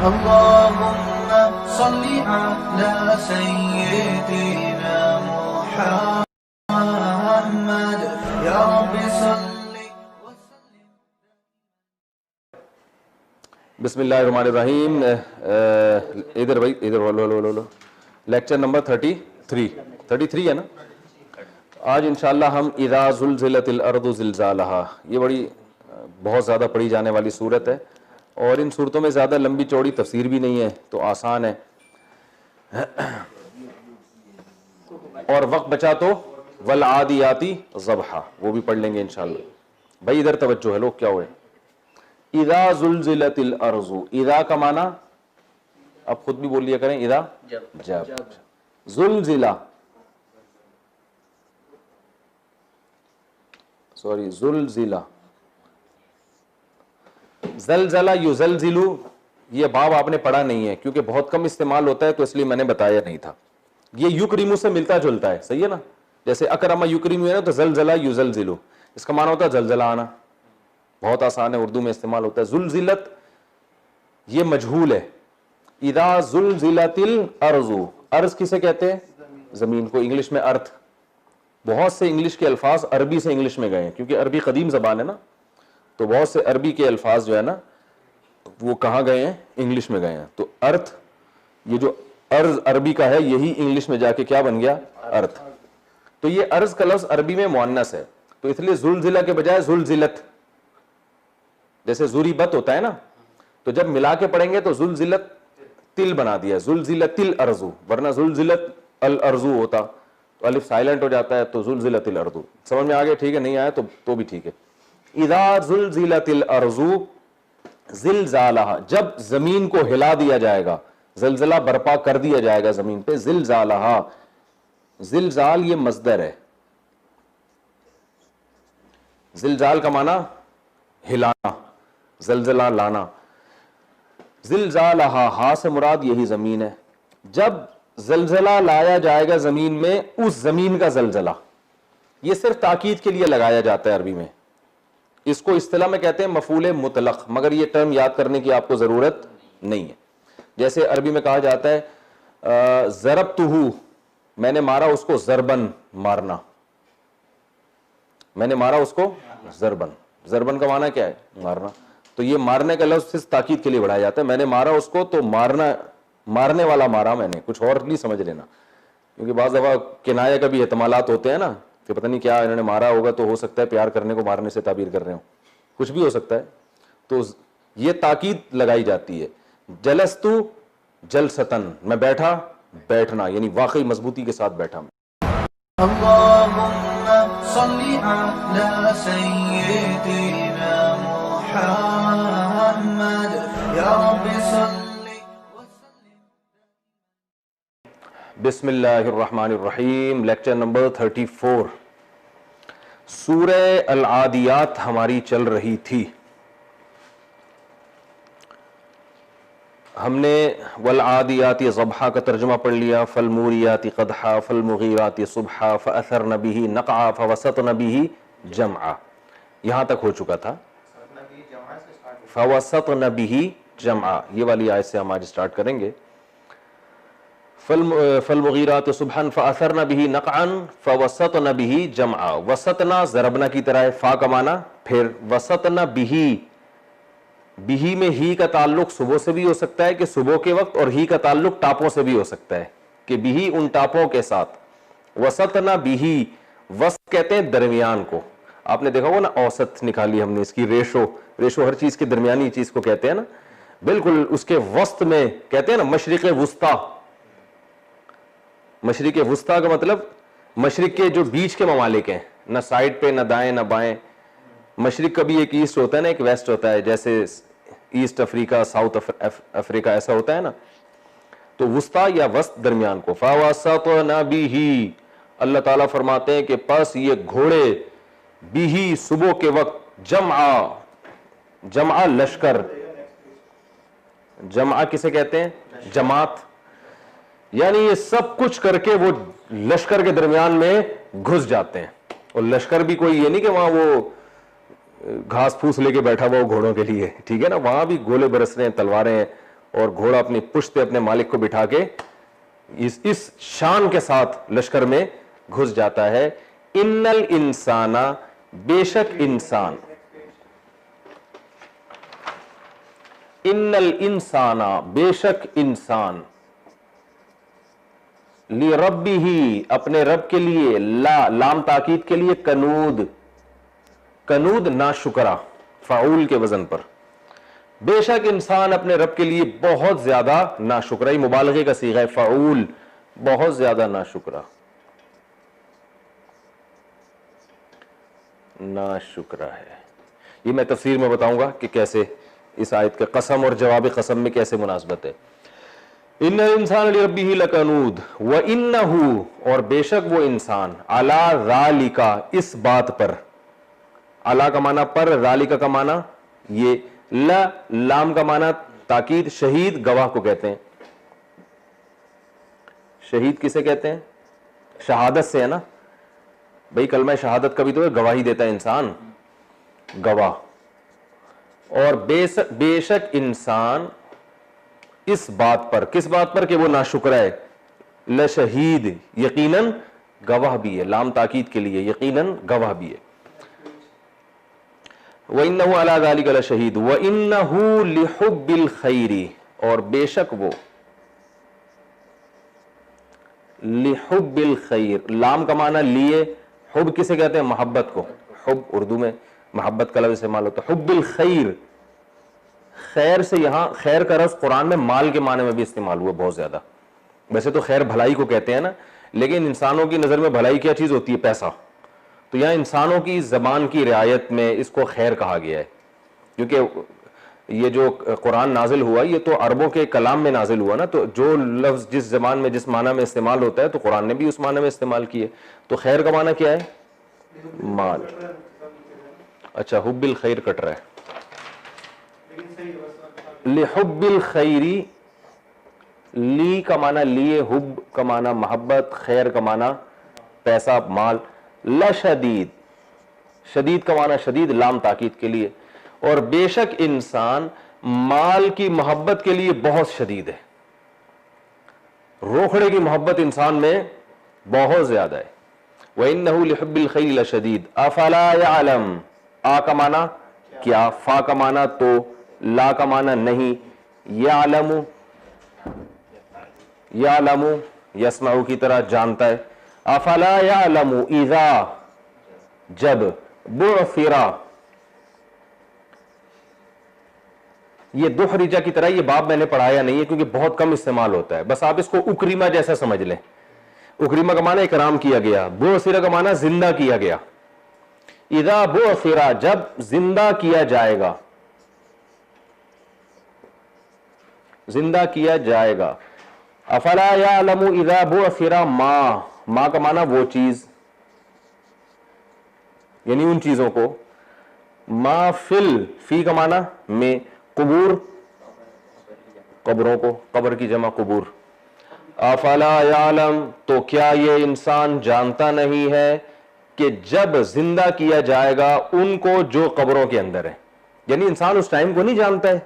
اللهم صل على سيدنا محمد يا رب صل. بسم اللہ الرحمن الرحیم. ادھر بھائی ادھر لو. لیکچر نمبر 33 ہے نا. آج انشاءاللہ ہم اذا زلزلت الارض زلزالہا، یہ بہت زیادہ پڑھی جانے والی صورت ہے، اور ان صورتوں میں زیادہ لمبی چوڑی تفسیر بھی نہیں ہے تو آسان ہے، اور وقت بچا تو والعادیاتی ضبحا وہ بھی پڑھ لیں گے انشاءاللہ. بھائی ادھر توجہ ہے، لوگ کیا ہوئے. اذا زلزلت الارض، اذا کا معنی اب خود بھی بول لیا کریں، اذا جب زلزلہ، زلزلہ، زلزلہ یزلزلو، یہ باب آپ نے پڑھا نہیں ہے کیونکہ بہت کم استعمال ہوتا ہے تو اس لیے میں نے بتایا نہیں تھا. یہ یکرمو سے ملتا جلتا ہے، صحیح ہے نا. جیسے اکرم یکرمو ہے نا، تو زلزلہ یزلزلو اس کا معنی ہوتا ہے زلزلہ آنا. بہت آسان ہے، اردو میں استعمال ہوتا ہے. زلزلت یہ مجہول ہے. اذا زلزلت الارض، ارض کسے کہتے ہیں؟ زمین کو. انگلش میں ارتھ. بہت سے انگلش کے الفاظ عربی سے انگلش میں گئے ہیں کیونکہ عربی قدیم زبان ہے نا، تو بہت سے عربی کے الفاظ جو ہے نا وہ کہاں گئے ہیں؟ انگلش میں گئے ہیں. تو ارتھ، یہ جو ارض عربی کا ہے، یہی انگلش میں جا کے کیا بن گیا؟ ارتھ. تو یہ ارض کا لفظ عربی میں مؤنث ہے، تو اس لیے زلزلہ کے بجائے زلزلت، جیسے ضریبت ہوتا ہے نا، تو جب ملا کے پڑھیں گے تو زلزلت تل بنا دیا، زلزلت الارض، ورنہ زلزلت الارض ہوتا تو الف سائلنٹ ہو جاتا ہے، تو زلزلت الارض. سمجھ میں آ گیا؟ ٹھیک ہے، نہیں آیا تو بھی ٹھیک ہے. اذا زلزلت الارض زلزالہا، جب زمین کو ہلا دیا جائے گا، زلزلہ برپا کر دیا جائے گا زمین پہ. زلزالہا، زلزال یہ مصدر ہے. زلزال کا معنی ہلانا، زلزلہ لانا. زلزالہا، ہا سے مراد یہی زمین ہے. جب زلزلہ لایا جائے گا زمین میں، اس زمین کا زلزلہ، یہ صرف تاکید کے لیے لگایا جاتا ہے عربی میں. اس کو اصطلاح میں کہتے ہیں مفعول مطلق، مگر یہ ٹرم یاد کرنے کی آپ کو ضرورت نہیں ہے. جیسے عربی میں کہا جاتا ہے ضربتہ، میں نے مارا اس کو، ضربن مارنا، میں نے مارا اس کو ضربن. ضربن کا معنی کیا ہے؟ مارنا. تو یہ مارنے کا لفظ صرف تاکید کے لیے بڑھایا جاتا ہے. میں نے مارا اس کو تو مارنا، مارنے والا مارا میں نے، کچھ اور نہیں سمجھ لینا، کیونکہ بعض دفعہ کنایہ کا بھی احتمالات ہوتے ہیں نا کہ پتہ نہیں کیا انہوں نے مارا ہوگا، تو ہو سکتا ہے پیار کرنے کو مارنے سے تعبیر کر رہے ہوں، کچھ بھی ہو سکتا ہے. تو یہ تاکید لگائی جاتی ہے. جلستو جلستن، میں بیٹھا بیٹھنا، یعنی واقعی مضبوطی کے ساتھ بیٹھا. اللهم صل على سيدنا محمد يا رب صل. بسم اللہ الرحمن الرحیم. Lecture number 34. سورہ العادیات ہماری چل رہی تھی. ہم نے والعادیات ضبحا کا ترجمہ پڑھ لیا، فالموریات قدحا، فالمغیرات صبحا، فاثرن به نقعا، فوسطن به جمعا. یہاں تک ہو چکا تھا. فوسطن به جمعا، یہ والی آیت سے ہم آج سٹارٹ کریں گے. فالمغیرات صبحا فاثرن به نقعا فوسطن به جمعا. وسطنا ضربنا کی طرح ہے، فا کا معنی پھر، وسطن به، بھی میں ہی کا تعلق صبح سے بھی ہو سکتا ہے کہ صبح کے وقت، اور ہی کا تعلق ٹاپوں سے بھی ہو سکتا ہے کہ بھی ان ٹاپوں کے ساتھ. وسطنا بھی، وسط کہتے ہیں درمیان کو. آپ نے دیکھا ہوگا نا، اوسط نکالی ہم نے، اس کی ریشو ہر چیز کے درمیانی چیز کو کہتے ہیں نا، بالکل اس کے وسط میں کہتے ہیں نا مشرق وسطی. مشرق وسطی کا مطلب مشرق کے جو بیچ کے ممالک ہیں، نہ سائڈ پہ، نہ دائیں نہ بائیں. مشرق کا بھی ایک ایسٹ ہوتا ہے نا، ایک ویسٹ ہوتا ہے، جیسے ایسٹ افریقہ، ساؤتھ افریقہ ایسا ہوتا ہے نا. تو وسطی یا وسط درمیان کو. فوسطن به، اللہ تعالیٰ فرماتے ہیں کہ پس یہ گھوڑے، به صبح کے وقت، جمع لشکر. جمع کسے کہتے ہیں؟ جماعت. یعنی یہ سب کچھ کر کے وہ لشکر کے درمیان میں گھس جاتے ہیں. اور لشکر بھی کوئی یہ نہیں کہ وہاں وہ گھاس پھوس لے کے بیٹھا ہوا گھوڑوں کے لیے، ٹھیک ہے نا، وہاں بھی گولے برس رہے ہیں، تلواریں ہیں، اور گھوڑا اپنی پشت پہ اپنے مالک کو بٹھا کے اس شان کے ساتھ لشکر میں گھس جاتا ہے. ان الانسان، بے شک انسان، ان الانسان، بے شک انسان، لربہ، اپنے رب کے لیے، لام تاکید کے لیے، کنود، کنود ناشکرا، فعول کے وزن پر. بے شک انسان اپنے رب کے لیے بہت زیادہ ناشکرا، یہ مبالغے کا صیغہ ہے، فعول، بہت زیادہ ناشکرا، ناشکرا ہے. یہ میں تفسیر میں بتاؤں گا کہ کیسے اس آیت کے قسم اور جواب قسم میں کیسے مناسبت ہے. ان الانسان لربہ لکنود وانہ، اور بے شک وہ انسان، علی ذالک، اس بات پر، علی کا معنی پر، ذالک کا معنی یہ، لام کا معنی تاکید، شہید گواہ کو کہتے ہیں. شہید کسے کہتے ہیں؟ شہادت سے ہے نا بھئی، کلمہ شہادت کا بھی تو ہے، گواہی دیتا ہے انسان، گواہ. اور بے شک انسان اس بات پر، کس بات پر کہ وہ ناشکر ہے، لشہید، یقیناً گواہ بھی ہے، لام تاکید کے لیے، یقیناً گواہ بھی ہے. وَإِنَّهُ عَلَى ذَلِكَ لَشَهِيدٌ وَإِنَّهُ لِحُبِّ الْخَيْرِ، اور بے شک وہ، لِحُبِّ الْخَيْرِ، لام کا معنی لیے، حب کسے کہتے ہیں؟ محبت کو. حب اردو میں محبت کا لفظ استعمال ہوتا ہے. حب الخیر، خیر سے یہاں خیر کا لفظ قرآن میں مال کے معنی میں بھی استعمال ہوا بہت زیادہ. ویسے تو خیر بھلائی کو کہتے ہیں نا، لیکن انسانوں کی نظر میں بھلائی کیا چیز ہوتی ہے؟ پیسہ. تو یہاں انسانوں کی زبان کی رعایت میں اس کو خیر کہا گیا ہے، کیونکہ یہ جو قرآن نازل ہوا یہ تو عربوں کے کلام میں نازل ہوا نا، تو جو لفظ جس زبان میں جس معنی میں استعمال ہوتا ہے تو قرآن نے بھی اس معنی میں استعمال کیے. تو خیر کا معنی کیا ہے؟ مال. اچھا، حب الخیر کٹ رہا ہے. لحب الخیری، لی کا معنی لیے، حب کا معنی محبت، خیر کا معنی پیسہ، مال. لشدید، شدید کا معنی شدید، لام تاکید کے لیے. اور بے شک انسان مال کی محبت کے لیے بہت شدید ہے، روکھڑے کی محبت انسان میں بہت زیادہ ہے. وَإِنَّهُ لِحُبِّ الْخَيْرِ لَشَدِيدٌ أَفَلَا يَعْلَمُ، آ کا معنی کیا، فا کا معنی تو، لا کا معنی نہیں، یعلم، یعلم یسمع کی طرح جانتا ہے. افلا یعلم اذا، جب، بعثر، یہ دحرجہ کی طرح، یہ باب میں نے پڑھایا نہیں ہے کیونکہ بہت کم استعمال ہوتا ہے، بس آپ اس کو اکریمہ جیسا سمجھ لیں. اکریمہ کا معنی اکرام کیا گیا، بعثر کا معنی زندہ کیا گیا. اذا بعثر، جب زندہ کیا جائے گا، زندہ کیا جائے گا. افلا یعلم اذا بعثر ما کا معنی وہ چیز، یعنی ان چیزوں کو، ما فی کا معنی میں، قبور، قبروں کو، قبر کی جمع قبور. افلا یعلم، تو کیا یہ انسان جانتا نہیں ہے کہ جب زندہ کیا جائے گا ان کو جو قبروں کے اندر ہے. یعنی انسان اس ٹائم کو نہیں جانتا ہے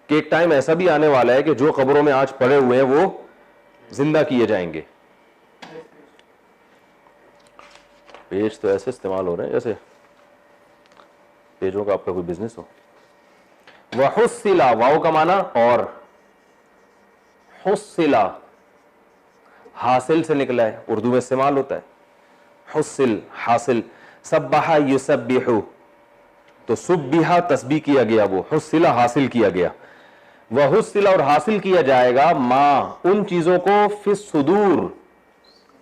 کہ ایک ٹائم ایسا بھی آنے والا ہے کہ جو قبروں میں آج پڑے ہوئے ہیں وہ زندہ کیے جائیں گے. پیج تو ایسے استعمال ہو رہے ہیں جیسے پیجوں کا آپ کا کوئی بزنس ہو. وحصل، واو کا معنی اور، حصل حاصل سے نکلا ہے، اردو میں استعمال ہوتا ہے. حصل حاصل. سبح یسبح، تو سبح تسبیح کیا گیا، وہ حصل حاصل کیا گیا. وحصل، اور حاصل کیا جائے گا، ما ان چیزوں کو، فی الصدور،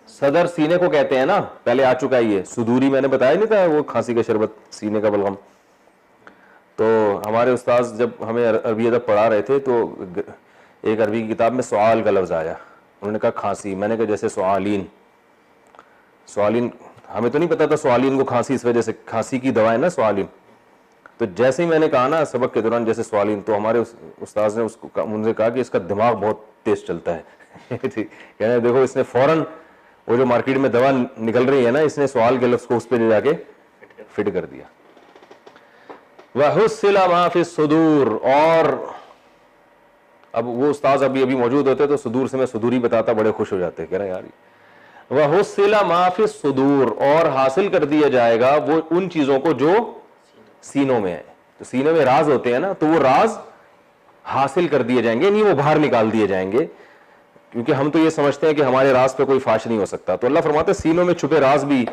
صدر سینے کو کہتے ہیں نا، پہلے آ چکا ہے یہ صدوری، میں نے بتایا نہیں تھا وہ کھانسی کا شربت، سینے کا بلغم. تو ہمارے استاذ جب ہمیں عربی ادب پڑھا رہے تھے تو ایک عربی کی کتاب میں سوال کا لفظ آیا، انہوں نے کہا کھانسی، میں نے کہا جیسے سوالین، سوالین ہمیں تو نہیں پتا تھا سوالین کو کھانسی اس وجہ سے، کھانسی کی دوا ہے نا سوالین. تو جیسے ہی میں نے کہا نا سبق کے دوران جیسے سوالین، تو ہمارے استاذ نے ان سے کہا کہ اس کا دماغ بہت تیز چلتا ہے. کہنے دیکھو اس نے فوراً وہ جو مارکیٹ میں دوا نکل رہی ہے نا، اس نے سوال کے لفظ کو اس پہ لے جا کے فٹ کر دیا. وَحُصِّلَ مَا فِي الصُّدُورِ، اور اب وہ استاذ ابھی موجود ہوتے تو صدور سے میں صدور ہی بتاتا, بڑے خوش ہو جاتے, کہہ رہے ہیں یار وَحُصِّلَ مَا فِي الصُّدُورِ, اور حاصل کر دیا جائے گا وہ ان چیزوں کو جو سینوں میں ہے. تو سینے میں راز ہوتے ہیں نا, تو وہ راز حاصل کر دیے جائیں گے, نہیں وہ باہر نکال دیے جائیں گے, کیونکہ ہم تو یہ سمجھتے ہیں کہ ہمارے راز پہ کوئی فاش نہیں ہو سکتا. تو اللہ فرماتے ہیں سینوں میں چھپے راز بھی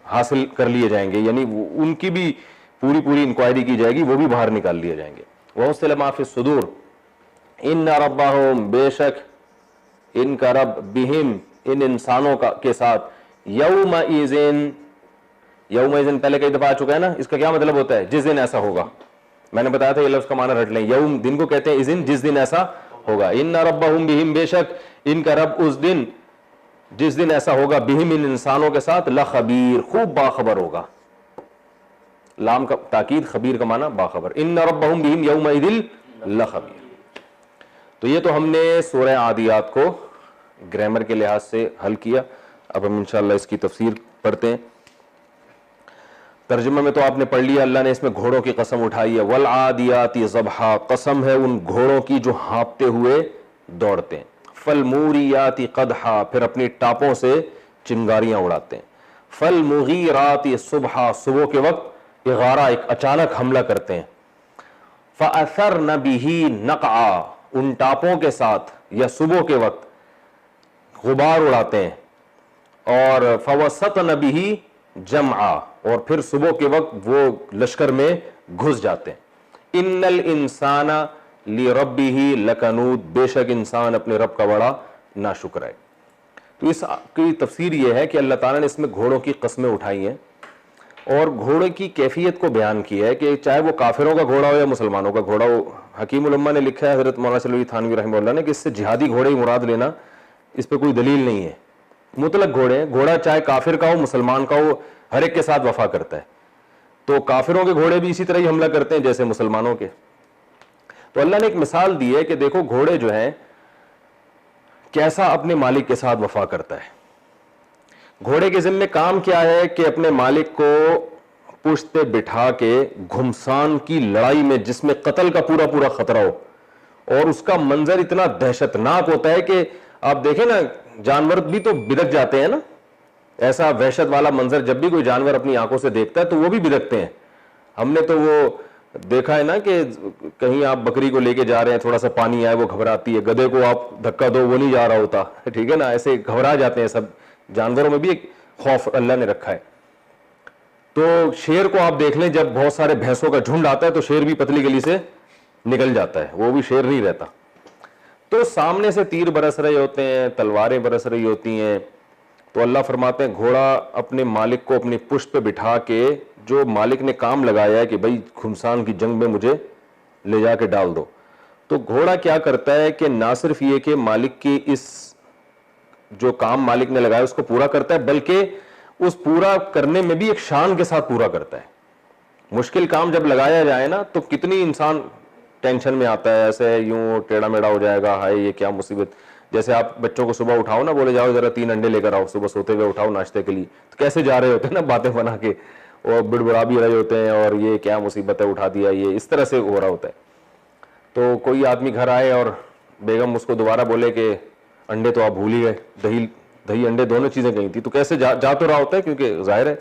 حاصل کر لیے جائیں گے, یعنی ان کی بھی پوری انکوائری کی جائے گی, وہ بھی باہر نکال لیے جائیں گے. وَحُصِّلَ مَا فِي الصُّدُورِ إِنَّ رَبَّهُمْ, بے شک ان کا رب, بہم, ان انسانوں کے ساتھ, یومئذ پہلے کئی دفعہ آ چکا ہے نا, اس کا کیا مطلب ہوتا ہے؟ جس دن ایسا ہوگا. میں نے بتایا تھا یہ لفظ کا معنی رٹ لیں, یوم دن کو کہتے ہیں, اذن جس دن ایسا ہوگا. ان ربہم بہم, بے شک ان کا رب اس دن جس دن ایسا ہوگا, بہم ان انسانوں کے ساتھ, لخبیر, خوب باخبر ہوگا. لام کا تاکید, خبیر کا معنی باخبر. ان ربہم بہم یومئذ لخبیر. تو یہ تو ہم نے سورہ عادیات کو گرامر کے لحاظ سے حل کیا. اب ہم انشاءاللہ اس کی تفسیر پڑھتے ہیں. ترجمہ میں تو آپ نے پڑھ لیا, اللہ نے اس میں گھوڑوں کی قسم اٹھائی ہے. والعادیات ضبحا, قسم ہے ان گھوڑوں کی جو ہانپتے ہوئے دوڑتے ہیں. فالموریات قدحا, پھر اپنی ٹاپوں سے چنگاریاں اڑاتے ہیں. فالمغیرات صبحا, صبح کے وقت اغارہ, ایک اچانک حملہ کرتے ہیں. فاثرن به نقعا, ان ٹاپوں کے ساتھ یا صبح کے وقت غبار اڑاتے ہیں. اور فوسطن به جمعا, اور پھر صبح کے وقت وہ لشکر میں گھس جاتے ہیں. ان الانسان لربہ لکنود, بے شک انسان اپنے رب کا بڑا ناشکر ہے. تو اس کی تفسیر یہ ہے کہ اللہ تعالیٰ نے اس میں گھوڑوں کی قسمیں اٹھائی ہیں اور گھوڑے کی کیفیت کو بیان کیا ہے کہ چاہے وہ کافروں کا گھوڑا ہو یا مسلمانوں کا گھوڑا ہو. حکیم الامہ نے لکھا ہے, حضرت مولانا صلی تھانوی رحمہ اللہ نے, کہ اس سے جہادی گھوڑے ہی مراد لینا اس پہ کوئی دلیل نہیں ہے. مطلق گھوڑے ہیں, گھوڑا چاہے کافر کا ہو مسلمان کا ہو, ہر ایک کے ساتھ وفا کرتا ہے. تو کافروں کے گھوڑے بھی اسی طرح ہی حملہ کرتے ہیں جیسے مسلمانوں کے. تو اللہ نے ایک مثال دی ہے کہ دیکھو گھوڑے جو ہیں کیسا اپنے مالک کے ساتھ وفا کرتا ہے. گھوڑے کے ذمہ کام کیا ہے کہ اپنے مالک کو پشت پہ بٹھا کے گھمسان کی لڑائی میں جس میں قتل کا پورا خطرہ ہو, اور اس کا منظر اتنا دہشتناک ہوتا ہے کہ آپ دیکھیں نا جانور بھی تو بدک جاتے ہیں نا, ایسا وحشت والا منظر جب بھی کوئی جانور اپنی آنکھوں سے دیکھتا ہے تو وہ بھی بدکتے ہیں. ہم نے تو وہ دیکھا ہے نا کہ کہیں آپ بکری کو لے کے جا رہے ہیں, تھوڑا سا پانی آئے وہ گھبراتی ہے, گدھے کو آپ دھکا دو وہ نہیں جا رہا ہوتا, ٹھیک ہے نا, ایسے گھبرا جاتے ہیں. سب جانوروں میں بھی ایک خوف اللہ نے رکھا ہے. تو شیر کو آپ دیکھ لیں, جب بہت سارے بھینسوں کا جھنڈ آتا ہے تو شیر بھی پتلی گلی سے نکل جاتا ہے, وہ بھی شیر نہیں رہتا. تو سامنے سے تیر برس رہے ہوتے ہیں, تلواریں برس رہی ہوتی ہیں, تو اللہ فرماتے ہیں گھوڑا اپنے مالک کو اپنی پشت پہ بٹھا کے, جو مالک نے کام لگایا ہے کہ بھائی گھمسان کی جنگ میں مجھے لے جا کے ڈال دو, تو گھوڑا کیا کرتا ہے کہ نہ صرف یہ کہ مالک کی اس جو کام مالک نے لگایا اس کو پورا کرتا ہے, بلکہ اس پورا کرنے میں بھی ایک شان کے ساتھ پورا کرتا ہے. مشکل کام جب لگایا جائے نا تو کتنی انسان ٹینشن میں آتا ہے, ایسے یوں ٹیڑھا میڑا ہو جائے گا, ہائے یہ کیا مصیبت. جیسے آپ بچوں کو صبح اٹھاؤ نا, بولے جاؤ ذرا 3 انڈے لے کر آؤ, صبح سوتے ہوئے اٹھاؤ ناشتے کے لیے, تو کیسے جا رہے ہوتے ہیں نا باتیں بنا کے, اور بڑبڑا بھی رہے ہوتے ہیں, اور یہ کیا مصیبت ہے اٹھا دیا, یہ اس طرح سے ہو رہا ہوتا ہے. تو کوئی آدمی گھر آئے اور بیگم اس کو دوبارہ بولے کہ انڈے تو آپ بھول ہی گئے, دہی انڈے دونوں چیزیں کہیں تھی, تو کیسے جا تو رہا ہوتا ہے کیونکہ ظاہر ہے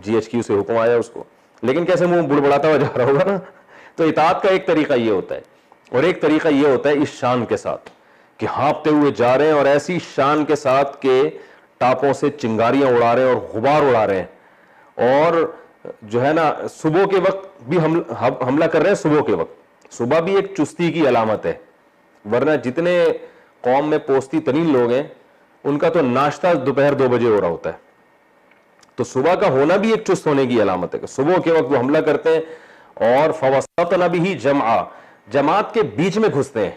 GHQ سے حکم آیا اس کو, لیکن کیسے منہ بڑبڑاتا ہوا جا رہا ہوگا نا. تو اطاعت کا ایک طریقہ یہ ہوتا ہے, اور ایک طریقہ یہ ہوتا ہے اس شان کے ساتھ کہ ہانپتے ہوئے جا رہے ہیں, اور ایسی شان کے ساتھ کہ ٹاپوں سے چنگاریاں اڑا رہے ہیں اور غبار اڑا رہے ہیں, اور جو ہے نا صبح کے وقت بھی حملہ کر رہے ہیں. صبح کے وقت, صبح بھی ایک چستی کی علامت ہے, ورنہ جتنے قوم میں پوستی ترین لوگ ہیں ان کا تو ناشتہ دوپہر 2 بجے ہو رہا ہوتا ہے. تو صبح کا ہونا بھی ایک چست ہونے کی علامت ہے کہ صبح کے وقت وہ حملہ کرتے ہیں. اور فوسطن به جمعا, جماعت کے بیچ میں گھستے ہیں.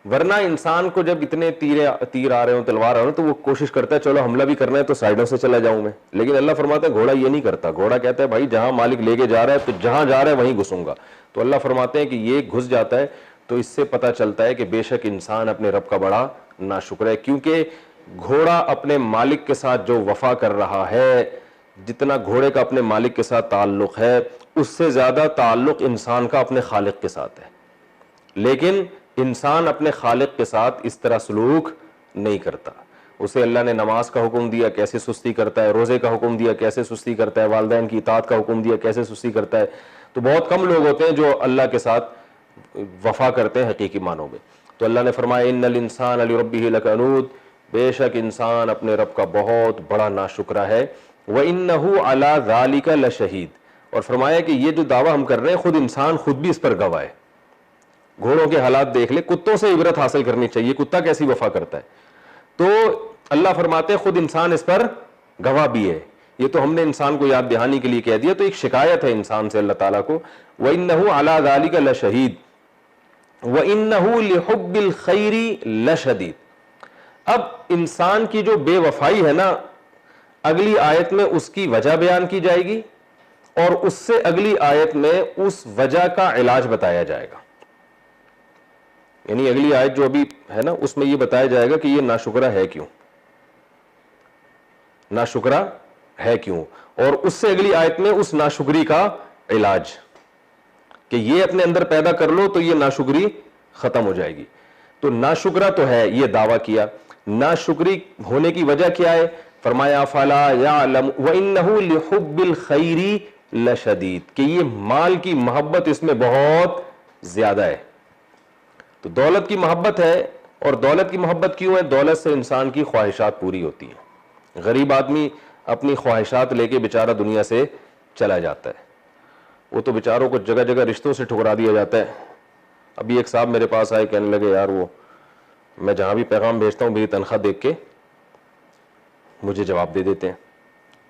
ورنہ انسان کو جب اتنے تیر آ رہے ہوں, تلوار آ رہے ہوں, تو وہ کوشش کرتا ہے چلو حملہ بھی کرنا ہے تو سائڈوں سے چلا جاؤں میں. لیکن اللہ فرماتا ہے گھوڑا یہ نہیں کرتا, گھوڑا کہتا ہے بھائی جہاں مالک لے کے جا رہا ہے تو جہاں جا رہا ہے وہیں گھسوں گا. تو اللہ فرماتے ہیں کہ یہ گھس جاتا ہے. تو اس سے پتہ چلتا ہے کہ بے شک انسان اپنے رب کا بڑا ناشکر ہے, کیونکہ گھوڑا اپنے مالک کے ساتھ جو وفا کر رہا ہے, جتنا گھوڑے کا اپنے مالک کے ساتھ تعلق ہے اس سے زیادہ تعلق انسان کا اپنے خالق کے ساتھ ہے. لیکن انسان اپنے خالق کے ساتھ اس طرح سلوک نہیں کرتا. اسے اللہ نے نماز کا حکم دیا کیسے سستی کرتا ہے, روزے کا حکم دیا کیسے سستی کرتا ہے, والدین کی اطاعت کا حکم دیا کیسے سستی کرتا ہے. تو بہت کم لوگ ہوتے ہیں جو اللہ کے ساتھ وفا کرتے ہیں حقیقی معنوں میں. تو اللہ نے فرمایا ان الانسان لربہ لکنود, بے شک انسان اپنے رب کا بہت بڑا ناشکرا ہے. وانہ علی ذلک لشہید, اور فرمایا کہ یہ جو دعویٰ ہم کر رہے ہیں خود انسان خود بھی اس پر گواہ ہے. گھوڑوں کے حالات دیکھ لے, کتوں سے عبرت حاصل کرنی چاہیے, کتا کیسی وفا کرتا ہے. تو اللہ فرماتے ہیں خود انسان اس پر گواہ بھی ہے. یہ تو ہم نے انسان کو یاد دہانی کے لیے کہہ دیا, تو ایک شکایت ہے انسان سے اللہ تعالیٰ کو. وَإِنَّهُ عَلَى ذَلِكَ لَشَهِيدٌ وَإِنَّهُ لِحُبِّ الْخَيْرِ لَشَدِيدٌ. اب انسان کی جو بے وفائی ہے نا, اگلی آیت میں اس کی وجہ بیان کی جائے گی, اور اس سے اگلی آیت میں اس وجہ کا علاج بتایا جائے گا. یعنی اگلی آیت جو ابھی ہے نا اس میں یہ بتایا جائے گا کہ یہ ناشکرا ہے کیوں, ناشکرا ہے کیوں, اور اس سے اگلی آیت میں اس ناشکری کا علاج کہ یہ اپنے اندر پیدا کر لو تو یہ ناشکری ختم ہو جائے گی. تو ناشکرا تو ہے, یہ دعویٰ کیا. ناشکری ہونے کی وجہ کیا ہے؟ فرمایا فلا یعلم وانہ لحب الخیر لشدید, کہ یہ مال کی محبت اس میں بہت زیادہ ہے. تو دولت کی محبت ہے, اور دولت کی محبت کیوں ہے؟ دولت سے انسان کی خواہشات پوری ہوتی ہیں. غریب آدمی اپنی خواہشات لے کے بیچارہ دنیا سے چلا جاتا ہے, وہ تو بیچاروں کو جگہ جگہ رشتوں سے ٹھکرا دیا جاتا ہے. ابھی ایک صاحب میرے پاس آئے, کہنے لگے یار وہ میں جہاں بھی پیغام بھیجتا ہوں میری تنخواہ دیکھ کے مجھے جواب دے دیتے ہیں,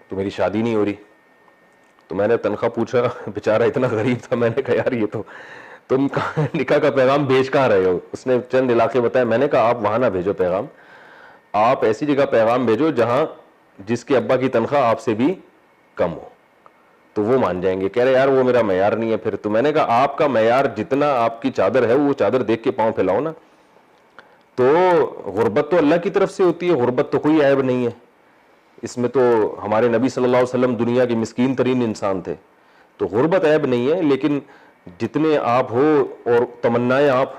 تو میری شادی نہیں ہو رہی. تو میں نے تنخواہ پوچھا, بیچارہ اتنا غریب تھا, میں نے کہا یار یہ تو تم نکاح کا پیغام بھیج کہاں رہے ہو؟ اس نے چند علاقے بتایا. میں نے کہا آپ وہاں نہ بھیجو پیغام, آپ ایسی جگہ پیغام بھیجو جہاں جس کے ابا کی تنخواہ آپ سے بھی کم ہو, تو وہ مان جائیں گے. کہہ رہے یار وہ میرا معیار نہیں ہے پھر. تو میں نے کہا آپ کا معیار جتنا آپ کی چادر ہے وہ چادر دیکھ کے پاؤں پھیلاؤ نا. تو غربت تو اللہ کی طرف سے ہوتی ہے, غربت تو کوئی عیب نہیں ہے اس میں. تو ہمارے نبی صلی اللہ علیہ وسلم دنیا کے مسکین ترین انسان تھے, تو غربت عیب نہیں ہے. لیکن جتنے آپ ہو اور تمنائیں آپ,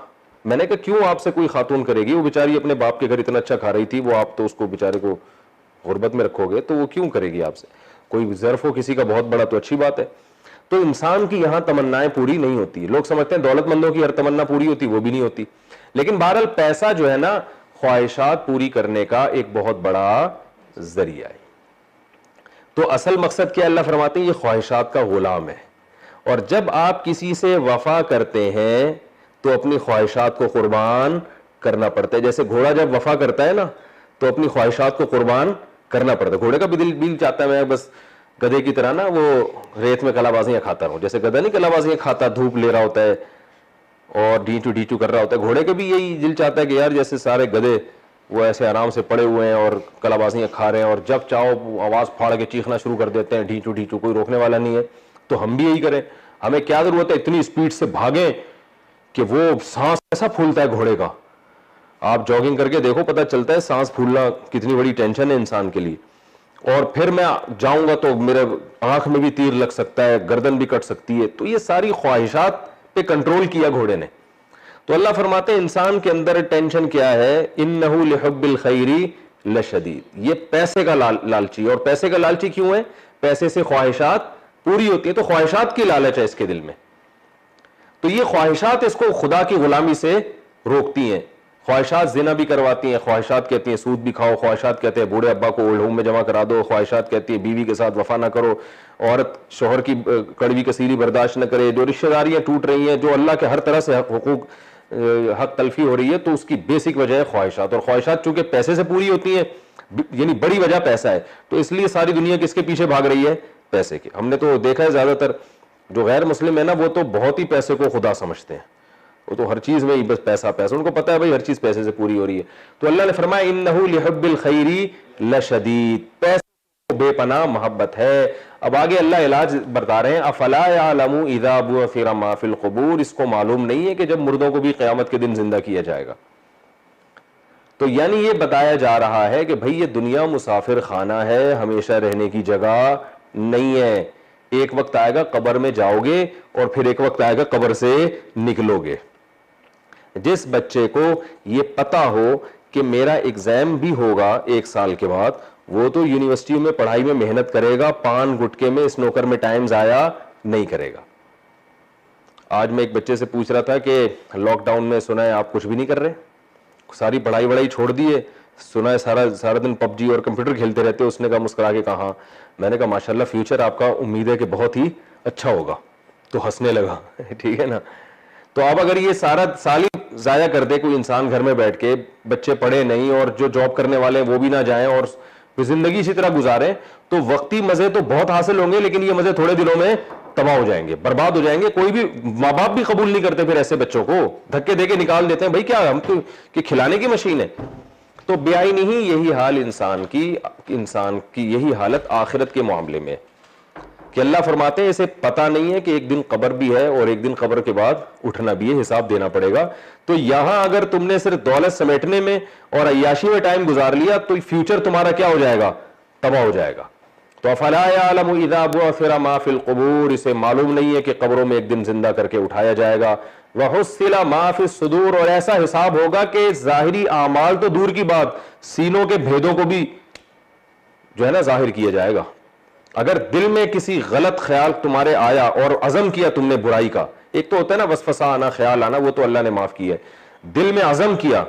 میں نے کہا کیوں آپ سے کوئی خاتون کرے گی, وہ بیچاری اپنے باپ کے گھر اتنا اچھا کھا رہی تھی, وہ آپ تو اس کو بیچارے کو غربت میں رکھو گے, تو وہ کیوں کرے گی آپ سے؟ کوئی ظرف ہو کسی کا بہت بڑا تو اچھی بات ہے. تو انسان کی یہاں تمنائیں پوری نہیں ہوتی. لوگ سمجھتے ہیں دولت مندوں کی ہر تمنا پوری ہوتی, وہ بھی نہیں ہوتی. لیکن بہرحال پیسہ جو ہے نا خواہشات پوری کرنے کا ایک بہت بڑا ذریعہ ہے. تو اصل مقصد کیا اللہ فرماتے ہیں؟ یہ خواہشات کا غلام ہے. اور جب آپ کسی سے وفا کرتے ہیں تو اپنی خواہشات کو قربان کرنا پڑتا ہے. جیسے گھوڑا جب وفا کرتا ہے نا تو اپنی خواہشات کو قربان کرنا پڑتا ہے. گھوڑے کا بھی دل چاہتا ہے میں بس گدھے کی طرح نا وہ ریت میں کلا بازیاں کھاتا رہوں. جیسے گدھا نہیں کلا بازیاں کھاتا, دھوپ لے رہا ہوتا ہے اور ڈیچو کر رہا ہوتا ہے, گھوڑے کے بھی یہی دل چاہتا ہے کہ یار جیسے سارے گدھے وہ ایسے آرام سے پڑے ہوئے ہیں اور کلا بازیاں کھا رہے ہیں, اور جب چاہو آواز پھاڑ کے چیخنا شروع کر دیتے ہیں, ڈھیچو, کوئی روکنے والا نہیں ہے. تو ہم بھی یہی کریں. ہمیں کیا ضرورت ہے اتنی اسپیڈ سے بھاگیں کہ وہ سانس ایسا پھولتا ہے گھوڑے کا. آپ جاگنگ کر کے دیکھو پتہ چلتا ہے سانس پھولنا کتنی بڑی ٹینشن ہے انسان کے لیے. اور پھر میں جاؤں گا تو میرے آنکھ میں بھی تیر لگ سکتا ہے, گردن بھی کٹ سکتی ہے. تو یہ ساری خواہشات پہ کنٹرول کیا گھوڑے نے. تو اللہ فرماتے ہیں انسان کے اندر ٹینشن کیا ہے؟ انہ لحب الخیر لشدید, یہ پیسے کا لالچی. اور پیسے کا لالچی کیوں ہے؟ پیسے سے خواہشات پوری ہوتی ہے, تو خواہشات کی لالچ ہے اس کے دل میں. تو یہ خواہشات اس کو خدا کی غلامی سے روکتی ہیں. خواہشات زنا بھی کرواتی ہیں, خواہشات کہتی ہیں سود بھی کھاؤ, خواہشات کہتے ہیں بوڑھے ابا کو اولڈ ہوم میں جمع کرا دو, خواہشات کہتی ہیں بیوی کے ساتھ وفا نہ کرو, عورت شوہر کی کڑوی کسیلی برداشت نہ کرے, جو رشتہ داریاں ٹوٹ رہی ہیں, جو اللہ کے ہر طرح سے حق تلفی ہو رہی ہے, تو اس کی بیسک وجہ ہے خواہشات. اور خواہشات چونکہ پیسے سے پوری ہوتی ہیں, یعنی بڑی وجہ پیسہ ہے, تو اس لیے ساری دنیا کس کے پیچھے بھاگ رہی ہے؟ پیسے کے. ہم نے تو دیکھا ہے زیادہ تر جو غیر مسلم ہے نا وہ تو بہت ہی پیسے کو خدا سمجھتے ہیں, وہ تو ہر چیز میں بس پیسہ, ان کو پتا ہے بھائی ہر چیز پیسے سے پوری ہو رہی ہے. تو اللہ نے فرمایا انہ لحب الخیر لشدید, پیسے کو بے پناہ محبت ہے. اب آگے اللہ علاج بتا رہے ہیں افلا یعلم اذا بعثر ما فی القبور, اس کو معلوم نہیں ہے کہ جب مردوں کو بھی قیامت کے دن زندہ کیا جائے گا. تو یعنی یہ بتایا جا رہا ہے کہ بھئی یہ دنیا مسافر خانہ ہے, ہمیشہ رہنے کی جگہ نہیں ہے. ایک وقت آئے گا قبر میں جاؤ گے اور پھر ایک وقت آئے گا قبر سے نکلو گے. جس بچے کو یہ پتا ہو کہ میرا ایگزام بھی ہوگا 1 سال کے بعد, وہ تو یونیورسٹی میں پڑھائی میں محنت کرے گا, پان گٹکے میں اسنوکر میں ٹائم ضائع نہیں کرے گا. آج میں ایک بچے سے پوچھ رہا تھا کہ لاک ڈاؤن میں سنا ہے آپ کچھ بھی نہیں کر رہے, ساری پڑھائی وڑائی چھوڑ دیے, سنا ہے سارا دن پب جی اور کمپیوٹر کھیلتے رہتے. اس نے کہا مسکرا کے کہا, میں نے کہا ماشاءاللہ فیوچر آپ کا امید ہے کہ بہت ہی اچھا ہوگا. تو ہنسنے لگا. ٹھیک ہے نا. تو اب اگر یہ سارا سال ہی ضائع کر دے کوئی انسان گھر میں بیٹھ کے, بچے پڑھے نہیں اور جو جاب کرنے والے ہیں وہ بھی نہ جائیں اور زندگی اسی طرح گزاریں, تو وقتی مزے تو بہت حاصل ہوں گے لیکن یہ مزے تھوڑے دنوں میں تباہ ہو جائیں گے, برباد ہو جائیں گے. کوئی بھی ماں باپ بھی قبول نہیں کرتے پھر ایسے بچوں کو, دھکے دے کے نکال دیتے ہیں, بھائی کیا ہم تو کہ کھلانے کی مشین ہے. تو بیائی نہیں, یہی حال انسان کی یہی حالت آخرت کے معاملے میں کہ اللہ فرماتے ہیں اسے پتا نہیں ہے کہ ایک دن قبر بھی ہے اور ایک دن قبر کے بعد اٹھنا بھی ہے, حساب دینا پڑے گا. تو یہاں اگر تم نے صرف دولت سمیٹنے میں اور عیاشی میں ٹائم گزار لیا تو فیوچر تمہارا کیا ہو جائے گا, تباہ ہو جائے گا. تو افلا یعلم اذا بعثر ما فی القبور, اسے معلوم نہیں ہے کہ قبروں میں ایک دن زندہ کر کے اٹھایا جائے گا. وحصل ما فی الصدور, اور ایسا حساب ہوگا کہ ظاہری اعمال تو دور کی بات, سینوں کے بھیدوں کو بھی جو ہے نا ظاہر کیا جائے گا. اگر دل میں کسی غلط خیال تمہارے آیا اور عزم کیا تم نے برائی کا, ایک تو ہوتا ہے نا وسوسہ آنا, خیال آنا, وہ تو اللہ نے معاف کیا ہے. دل میں عزم کیا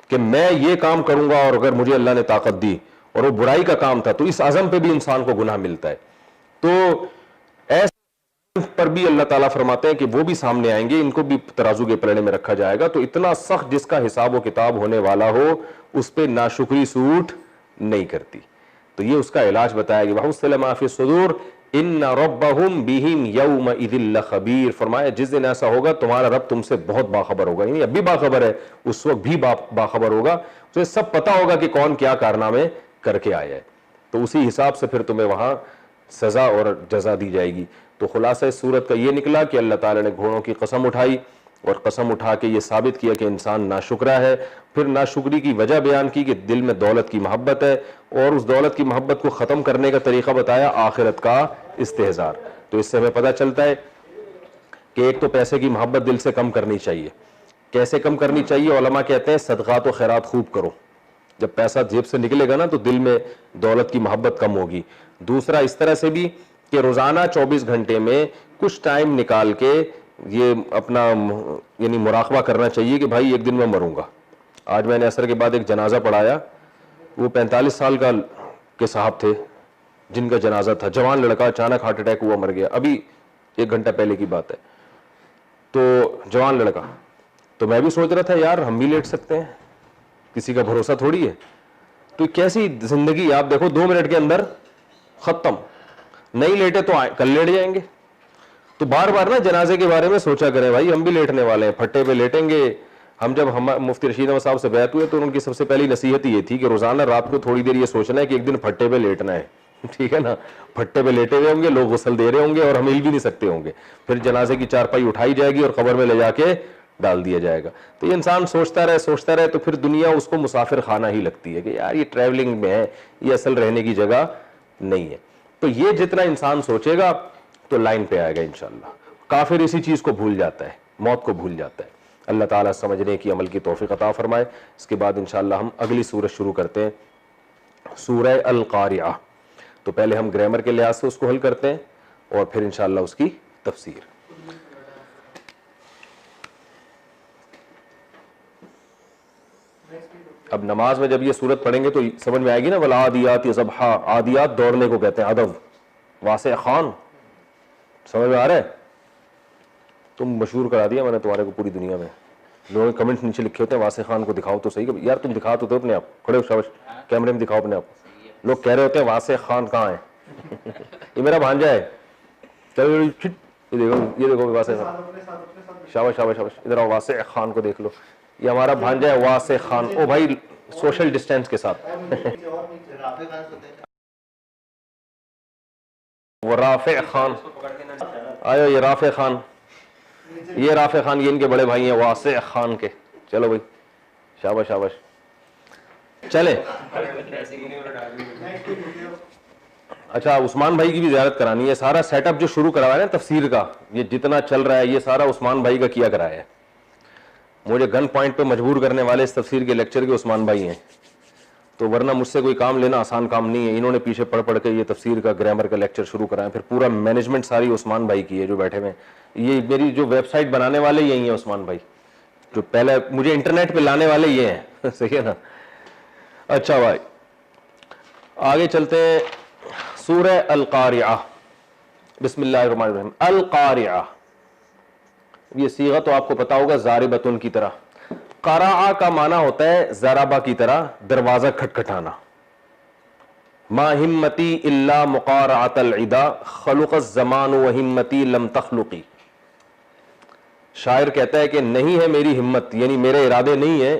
کہ میں یہ کام کروں گا اور اگر مجھے اللہ نے طاقت دی اور وہ برائی کا کام تھا, تو اس عزم پہ بھی انسان کو گناہ ملتا ہے. تو ایسے پر بھی اللہ تعالیٰ فرماتے ہیں کہ وہ بھی سامنے آئیں گے, ان کو بھی ترازو کے پلڑے میں رکھا جائے گا. تو اتنا سخت جس کا حساب و کتاب ہونے والا ہو اس پہ ناشکری سوٹ نہیں کرتی. تو یہ اس کا علاج بتایا گیا. وَحُصِّلَ مَا فِي الصُّدُورِ إِنَّ رَبَّهُمْ بِهِمْ يَوْمَئِذٍ لَخَبِيرٌ. فرمایا جس دن ایسا ہوگا تمہارا رب تم سے بہت باخبر ہوگا, یعنی اب بھی باخبر ہے, اس وقت بھی باخبر ہوگا, اسے سب پتا ہوگا کہ کون کیا کارنامے کر کے آیا ہے. تو اسی حساب سے پھر تمہیں وہاں سزا اور جزا دی جائے گی. تو خلاصہ اس صورت کا یہ نکلا کہ اللہ تعالیٰ نے گھوڑوں کی قسم اٹھائی اور قسم اٹھا کے یہ ثابت کیا کہ انسان ناشکرا ہے. پھر ناشکری کی وجہ بیان کی کہ دل میں دولت کی محبت ہے, اور اس دولت کی محبت کو ختم کرنے کا طریقہ بتایا آخرت کا استحضار. تو اس سے ہمیں پتہ چلتا ہے کہ ایک تو پیسے کی محبت دل سے کم کرنی چاہیے. کیسے کم کرنی چاہیے؟ علماء کہتے ہیں صدقات و خیرات خوب کرو. جب پیسہ جیب سے نکلے گا نا تو دل میں دولت کی محبت کم ہوگی. دوسرا اس طرح سے بھی کہ روزانہ 24 گھنٹے میں کچھ ٹائم نکال کے یہ اپنا یعنی مراقبہ کرنا چاہیے کہ بھائی ایک دن میں مروں گا. آج میں نے عصر کے بعد ایک جنازہ پڑھایا, وہ 45 سال کے صاحب تھے جن کا جنازہ تھا, جوان لڑکا, اچانک ہارٹ اٹیک ہوا, مر گیا. ابھی 1 گھنٹہ پہلے کی بات ہے. تو جوان لڑکا, تو میں بھی سوچ رہا تھا یار ہم بھی لیٹ سکتے ہیں, کسی کا بھروسہ تھوڑی ہے. تو کیسی زندگی, آپ دیکھو 2 منٹ کے اندر ختم. نہیں لیٹے تو کل لیٹ جائیں گے. تو بار بار نا جنازے کے بارے میں سوچا کریں, بھائی ہم بھی لیٹنے والے ہیں, پھٹے پہ لیٹیں گے. ہم جب مفتی رشید احمد صاحب سے بیعت ہوئے تو ان کی سب سے پہلی نصیحت یہ تھی کہ روزانہ رات کو تھوڑی دیر یہ سوچنا ہے کہ ایک دن پھٹے پہ لیٹنا ہے. ٹھیک ہے نا, پھٹے پہ لیٹے ہوئے ہوں گے, لوگ غسل دے رہے ہوں گے اور ہم ہل بھی نہیں سکتے ہوں گے. پھر جنازے کی چارپائی اٹھائی جائے گی اور قبر میں لے جا کے ڈال دیا جائے گا. تو یہ انسان سوچتا رہے تو پھر دنیا اس کو مسافر خانہ ہی لگتی ہے کہ یار یہ ٹریولنگ میں ہے, یہ اصل رہنے کی جگہ نہیں ہے. تو یہ جتنا انسان سوچے گا تو لائن پہ آئے گا انشاءاللہ. کافر اسی چیز کو بھول جاتا ہے, موت کو بھول جاتا ہے. اللہ تعالیٰ سمجھنے کی عمل کی توفیق عطا فرمائے. اس کے بعد انشاءاللہ ہم اگلی سورت شروع کرتے ہیں, سورہ القاریعہ. تو پہلے ہم گرامر کے لحاظ سے اس کو حل کرتے ہیں اور پھر انشاءاللہ اس کی تفسیر. اب نماز میں جب یہ سورت پڑھیں گے تو سمجھ میں آئے گی نا, والعادیات ضبحا. عادیات دوڑنے کو کہتے ہیں, ادب. واسع خان, سمجھ میں آ رہا ہے؟ تم مشہور کرا دیا میں نے تمہارے کو پوری دنیا میں. لوگوں نے کمنٹ نیچے لکھے ہوتے ہیں واسع خان کو دکھاؤ تو صحیح. یار تم دکھا تو دو اپنے آپ, کھڑے ہو شاباش, کیمرے میں دکھاؤ اپنے آپ. لوگ کہہ رہے ہوتے ہیں واسع خان کہاں ہے؟ یہ میرا بھانجا ہے. چلو یہ دیکھو واسع خان, شاباش شاباش شاباش. ادھر آؤ, واسع خان کو دیکھ لو, یہ ہمارا بھانجا ہے واسع خان. او بھائی سوشل ڈسٹینس کے ساتھ. وہ رافع خان آئے, یہ رافع خان, یہ رافع خان, یہ ان کے بڑے بھائی ہیں واسع خان کے. چلو بھائی شاباش شاباش. چلے اچھا, عثمان بھائی کی بھی زیارت کرانی ہے. سارا سیٹ اپ جو شروع کروایا نا تفسیر کا, یہ جتنا چل رہا ہے یہ سارا عثمان بھائی کا کیا کرایا ہے. مجھے گن پوائنٹ پہ مجبور کرنے والے اس تفسیر کے لیکچر کے عثمان بھائی ہیں, تو ورنہ مجھ سے کوئی کام لینا آسان کام نہیں ہے. انہوں نے پیچھے پڑھ پڑھ کے یہ تفسیر کا گرامر کا لیکچر شروع کرایا, پھر پورا مینجمنٹ ساری عثمان بھائی کی ہے جو بیٹھے ہوئے ہیں. یہ میری جو ویب سائٹ بنانے والے یہی ہیں عثمان بھائی, جو پہلے مجھے انٹرنیٹ پہ لانے والے یہ ہیں. صحیح ہے نا. اچھا بھائی آگے چلتے ہیں. سورہ القاریعہ, بسم اللہ الرحمن الرحیم. القاریعہ, یہ صیغہ تو آپ کو پتا ہوگا ضاربتن کی طرح. قرع کا معنی ہوتا ہے ضربہ کی طرح دروازہ کھٹکھٹانا. ما ہمتی الا مقارعۃ العدا خلق الزمان وہمتی لم تخلقی. شاعر کہتا ہے کہ نہیں ہے میری ہمت, یعنی میرے ارادے نہیں ہے,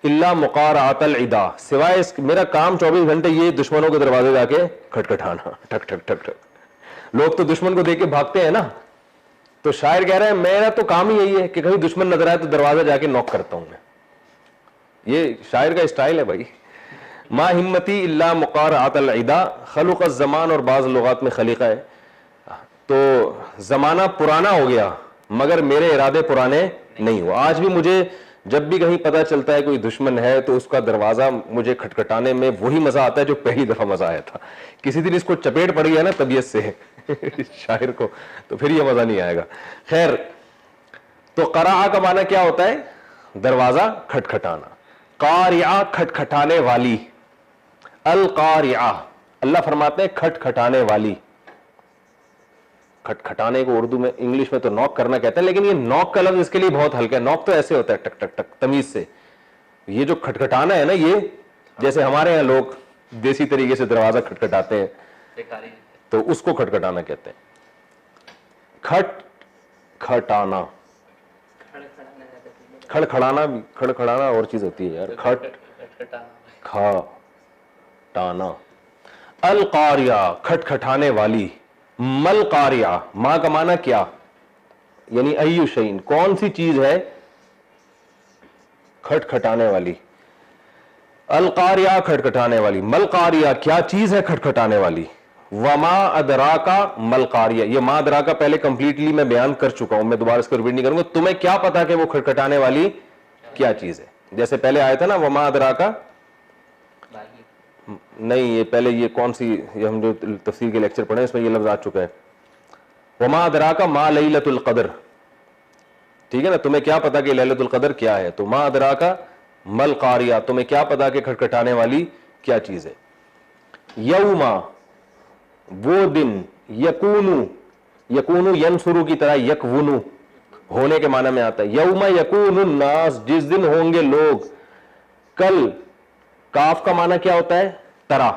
الا مقارعۃ العدا, سوائے اس میرا کام 24 گھنٹے یہ دشمنوں کے دروازے جا کے کھٹکھٹانا, ٹھک ٹھک ٹھک ٹھک. لوگ تو دشمن کو دیکھ کے بھاگتے ہیں نا, تو شاعر کہہ رہے ہیں میرا تو کام ہی یہی ہے کہ کہیں دشمن نظر آئے تو دروازہ جا کے نوک کرتا ہوں میں. یہ شاعر کا اسٹائل ہے بھائی. ما ہمتی الا مقارعۃ العدا خلق الزمان, اور بعض لغات میں خلیقہ ہے, تو زمانہ پرانا ہو گیا مگر میرے ارادے پرانے نہیں ہوا. آج بھی مجھے جب بھی کہیں پتہ چلتا ہے کوئی دشمن ہے تو اس کا دروازہ مجھے کھٹکھٹانے میں وہی مزہ آتا ہے جو پہلی دفعہ مزہ آیا تھا. کسی دن اس کو چپیٹ پڑ گیا نا طبیعت سے شاعر کو, تو پھر یہ مزہ نہیں آئے گا. خیر, تو قرع کا معنی کیا ہوتا ہے؟ دروازہ کھٹکھٹانا. قاریعہ کھٹکھٹانے والی. القاریعہ, اللہ فرماتے ہیں کھٹکھٹانے والی. کھٹکھٹانے کو اردو میں انگلش میں تو نوک کرنا کہتے ہیں, لیکن یہ نوک کا لفظ اس کے لیے بہت ہلکا ہے. نوک تو ایسے ہوتا ہے ٹک ٹک ٹک تمیز سے. یہ جو کھٹکھٹانا ہے نا, یہ جیسے ہمارے یہاں لوگ دیسی طریقے سے دروازہ کھٹکھٹاتے ہیں تو اس کو کھٹکھٹانا کہتے ہیں. کھٹکھٹانا, کھڑکھڑانا, کھڑکھڑانا اور چیز ہوتی ہے یار. کھٹانا. القاریہ کھٹکھٹانے والی. مل قاریہ, ماں کا معنی کیا, یعنی ایو شیء, کون سی چیز ہے کھٹکھٹانے والی. القاریہ کھٹکھٹانے والی. مل قاریہ کیا چیز ہے کھٹکھٹانے والی. وما ادراکا مل قاریہ, یہ ما ادراکا پہلے کمپلیٹلی میں بیان کر چکا ہوں, میں دوبارہ اس کو ریپیٹ نہیں کروں گا. تمہیں کیا پتا کہ وہ کھٹکھٹانے والی کیا چیز ہے. جیسے پہلے آیا تھا نا وما ادراکا, نہیں یہ پہلے یہ کون سی, یہ ہم جو تفسیر کے لیکچر پڑھے اس میں یہ لفظ آ چکا ہے. وما ادراک ما لیلۃ القدر, ٹھیک ہے نا. تمہیں کیا پتا کہ لیلۃ القدر کیا ہے, تو ما ادراک مل قاریہ, تمہیں کیا پتا کہ کھٹکھٹانے والی کیا چیز ہے. یوما, وہ دن. یکونو, یکونو ینصرو کی طرح یکونو ہونے کے معنی میں آتا ہے. یوم یکون الناس, جس دن ہوں گے لوگ. کل, کاف کا معنی کیا ہوتا ہے؟ طرح.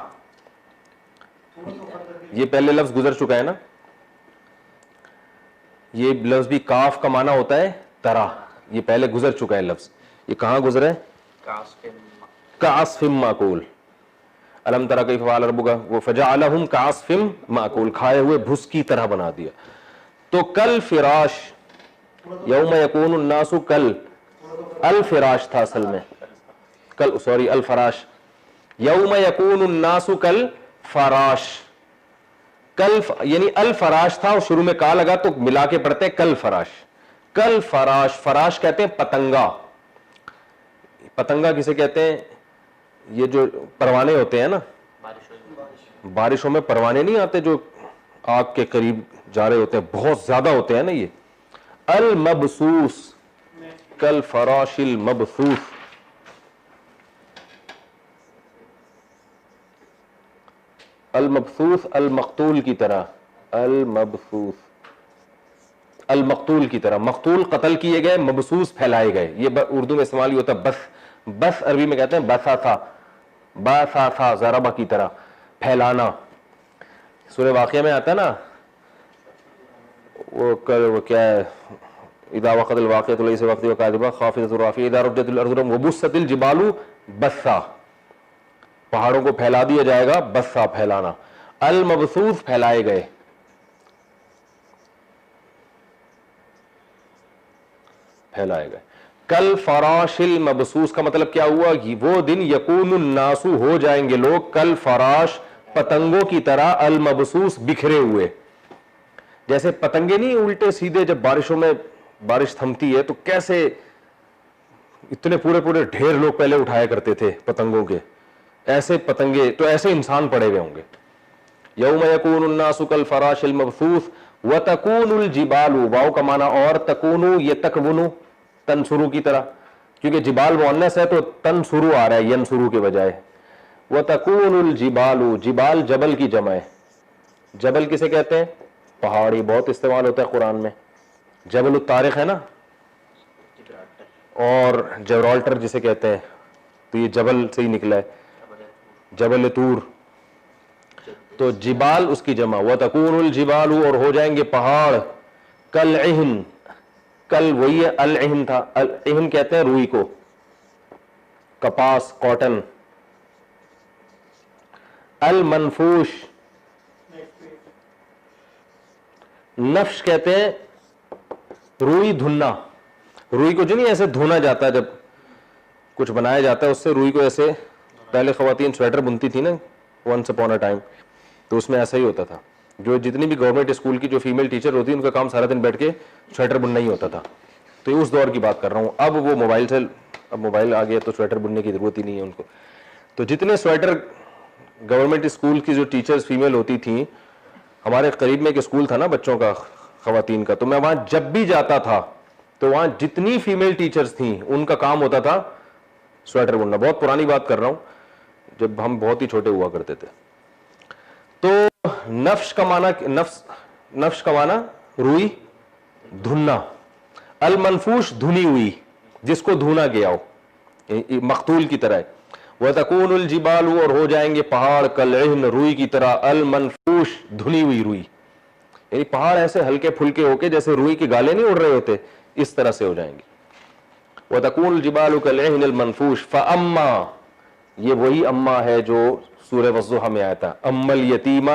یہ پہلے لفظ گزر چکا ہے نا, یہ لفظ بھی کاف کا معنی ہوتا ہے طرح, یہ پہلے گزر چکا ہے لفظ. یہ کہاں گزرا ہے؟ کعصف ماکول. الم تری کیف فعل ربک فجعلہم کعصف ماکول, کھائے ہوئے بھس کی طرح بنا دیا. تو کل فراش, یوم یکون الناس, کل الفراش تھا اصل میں, کل سوری الفراش. یوم یکون الناس کل فراش, کل یعنی الفراش تھا اور شروع میں کا لگا تو ملا کے پڑھتے ہیں کل فراش. کل فراش, فراش کہتے ہیں پتنگا. پتنگا کسے کہتے ہیں؟ یہ جو پروانے ہوتے ہیں نا, بارشوں میں پروانے نہیں آتے جو آگ کے قریب جا رہے ہوتے ہیں, بہت زیادہ ہوتے ہیں نا یہ. المبسوس, کل فراش المبسوس. المبسوس المقتول کی طرح, المبسوس المقتول کی طرح. مقتول قتل کیے گئے, مبسوس پھیلائے گئے. یہ اردو میں استعمال ہوتا ہے بس, بس عربی میں کہتے ہیں بسا تھا, باسا تھا ضربہ کی طرح پھیلانا. سورہ واقعہ میں آتا ہے نا وہ کیا ہے, اذا وقت الواقعۃ لیس وقت وکاذبہ خافضۃ رافعہ اذا رجت الارض وبست الجبال بسا, پہاڑوں کو پھیلا دیا جائے گا, بسا پھیلانا. المبسوس پھیلائے گئے, پھیلائے گئے. کل فراش المبسوس کا مطلب کیا ہوا؟ وہ دن یکون الناس, ہو جائیں گے لوگ, کل فراش, پتنگوں کی طرح, المبسوس, بکھرے ہوئے. جیسے پتنگے نہیں الٹے سیدھے, جب بارشوں میں بارش تھمتی ہے تو کیسے اتنے پورے پورے ڈھیر لوگ پہلے اٹھایا کرتے تھے پتنگوں کے, ایسے پتنگے, تو ایسے انسان پڑے ہوئے ہوں گے. یوم یکون الناس کالفراش المبثوث وتکون الجبال, واو کا معنی اور, تکونو یہ تکونو تنسرو کی طرح, کیونکہ جبال مؤنث ہے تو تنسرو آ رہا ہے ینسرو کے بجائے. وتکون الجبال, جبال جبل کی جمع ہے. جبل کسے کہتے ہیں؟ پہاڑی, بہت استعمال ہوتا ہے قرآن میں. جبل الطارق ہے نا, اور جبرالٹر جسے کہتے ہیں, تو یہ جبل سے ہی نکلا ہے, جبل طور. تو جبال اس کی جمع. وتکون الجبال, اور ہو جائیں گے پہاڑ, کالعہن, کل وہی ہے العہن تھا, العہن کہتے ہیں روئی کو, کپاس کاٹن. المنفوش, نفش کہتے ہیں روئی دھلنا, روئی کو جو نہیں ایسے دھونا جاتا ہے, جب کچھ بنایا جاتا ہے اس سے روئی کو ایسے, پہلے خواتین سویٹر بنتی تھی نا ونس اپون اے ٹائم, تو اس میں ایسا ہی ہوتا تھا. جو جتنی بھی گورنمنٹ اسکول کی جو فیمیل ٹیچر ہوتی ہے ان کا کام سارا دن بیٹھ کے سویٹر بننا ہی ہوتا تھا. تو یہ اس دور کی بات کر رہا ہوں. اب وہ موبائل سے, اب موبائل آ گیا تو سویٹر بننے کی ضرورت ہی نہیں ہے ان کو. تو جتنے سویٹر گورنمنٹ اسکول کی جو ٹیچرز فیمیل ہوتی تھیں, ہمارے قریب میں ایک اسکول تھا نا بچوں کا, خواتین کا, تو میں وہاں جب بھی جاتا تھا تو وہاں جتنی فیمیل ٹیچرز تھیں ان کا کام ہوتا تھا سویٹر بننا. بہت پرانی بات کر رہا ہوں, جب ہم بہت ہی چھوٹے ہوا کرتے تھے. تو نفش کا معنی, نفش کا معنی روئی دھلنا. المنفوش دھنی ہوئی, جس کو دھونا گیا ہو, مقتول کی طرح. وتکون الجبال, اور ہو جائیں گے پہاڑ, کالعہن روئی کی طرح, المنفوش دھنی ہوئی روئی. یعنی پہاڑ ایسے ہلکے پھلکے ہو کے جیسے روئی کے گالے نہیں اڑ رہے ہوتے, اس طرح سے ہو جائیں گے. وتکون الجبال کالعہن المنفوش. فاما, یہ وہی اما ہے جو سورہ والضحیٰ میں آیا تھا, اما الیتیم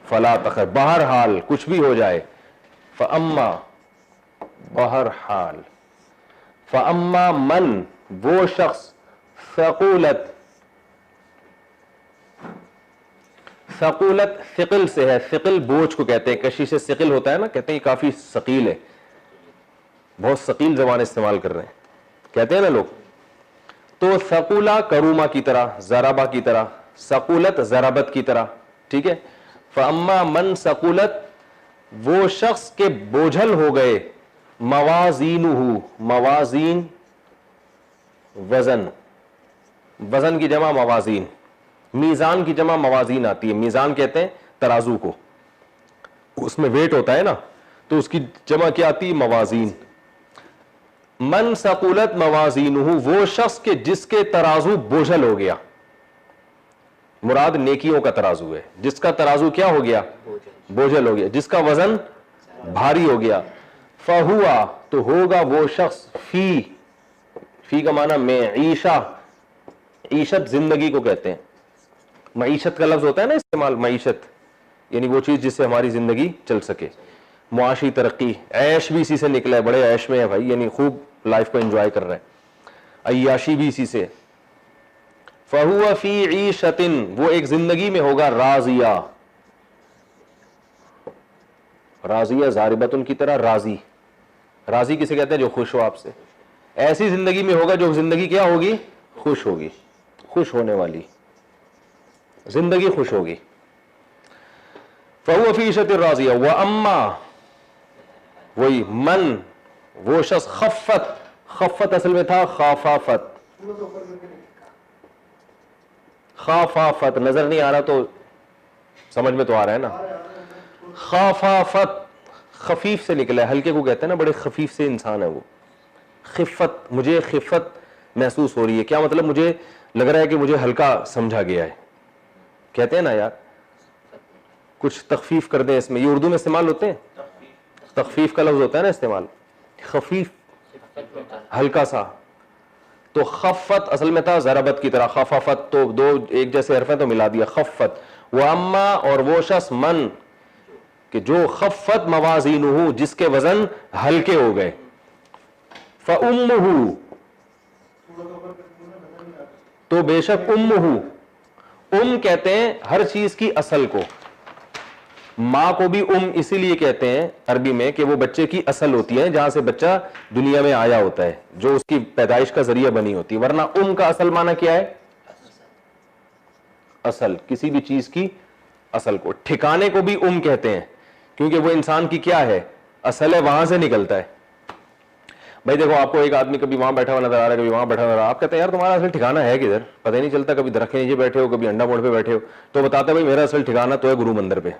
فلا تقہر, بہرحال کچھ بھی ہو جائے. فاما, بہرحال. فاما من, وہ شخص, ثقولت, ثقولت ثقل سے ہے, ثقل بوجھ کو کہتے ہیں, کشی سے ثقل ہوتا ہے نا, کہتے ہیں یہ کافی ثقیل ہے, بہت ثقیل زبان استعمال کر رہے ہیں, کہتے ہیں نا لوگ. تو ثقولا کروما کی طرح, ضربا کی طرح, ثقولت ضربت کی طرح, ٹھیک ہے. فاما من ثقولت, وہ شخص کے بوجھل ہو گئے, موازینہ, موازین وزن, وزن کی جمع موازین, میزان کی جمع موازین آتی ہے. میزان کہتے ہیں ترازو کو, اس میں ویٹ ہوتا ہے نا, تو اس کی جمع کیا آتی ہے؟ موازین. من ثقولت موازینہ, وہ شخص کے جس کے ترازو بوجھل ہو گیا. مراد نیکیوں کا ترازو ہے, جس کا ترازو کیا ہو گیا؟ بوجھل ہو گیا, جس کا وزن بھاری ہو گیا. فہوا, تو ہوگا وہ شخص, فی کا معنی معیشہ, عیشت زندگی کو کہتے ہیں. معیشت کا لفظ ہوتا ہے نا استعمال, معیشت یعنی وہ چیز جس سے ہماری زندگی چل سکے, معاشی ترقی. عیش بھی اسی سے نکلا ہے, بڑے عیش میں ہے بھائی, یعنی خوب لائف کو انجوائے کر رہے ہیں. عیاشی بھی اسی سے. فہو فی عیشۃ, وہ ایک زندگی میں ہوگا, راضیہ, راضیہ ضاربۃ کی طرح, راضی. راضی کسے کہتے ہیں؟ جو خوش ہو آپ سے. ایسی زندگی میں ہوگا جو زندگی کیا ہوگی؟ خوش ہوگی, خوش ہونے والی زندگی خوش ہوگی. فہو فی عیشۃ راضیہ. واما, وہی من, وہ شخص, خفت, خفت اصل میں تھا خافافت, خافافت, نظر نہیں آ رہا تو سمجھ میں تو آ رہا ہے نا. خافافت خفیف سے نکلا ہے, ہلکے کو کہتے ہیں نا, بڑے خفیف سے انسان ہے وہ. خفت, مجھے خفت محسوس ہو رہی ہے, کیا مطلب؟ مجھے لگ رہا ہے کہ مجھے ہلکا سمجھا گیا ہے. کہتے ہیں نا یار کچھ تخفیف کر دیں اس میں, یہ اردو میں استعمال ہوتے ہیں, تخفیف کا لفظ ہوتا ہے نا استعمال, خفیف, ہلکا سا. تو خفت اصل میں تھا ضربت کی طرح, خفافت تو دو ایک جیسے حرف ہیں تو ملا دیا, خفت. واما, اور وہ شخص, من, کہ جو خفت موازینہ, جس کے وزن ہلکے ہو گئے. فامہ, تو بے شک امہ, ام کہتے ہیں ہر چیز کی اصل کو, ماں کو بھی اسی لیے کہتے ہیں عربی میں کہ وہ بچے کی اصل ہوتی ہے، جہاں سے بچہ دنیا میں آیا ہوتا ہے، جو اس کی پیدائش کا ذریعہ بنی ہوتی ہے. ورنہ کا اصل معنی کیا ہے؟ اصل، کسی بھی چیز کی اصل کو. ٹھکانے کو بھی کہتے ہیں کیونکہ وہ انسان کی کیا ہے؟ اصل ہے، وہاں سے نکلتا ہے. بھائی دیکھو، آپ کو ایک آدمی کبھی وہاں بیٹھا ہوا نظر آ رہا ہے، کبھی وہاں بیٹھا ہوا نظر آ رہا ہے، آپ کہتے ہیں یار تمہارا اصل ٹھکانا ہے کدھر؟ پتہ ہی نہیں چلتا، کبھی درخت کے نیچے بیٹھے ہو، کبھی انڈا موڑ پہ بیٹھے ہو. تو بتاتا ہے بھائی میرا اصل ٹھکانا تو ہے گرو مندر پہ.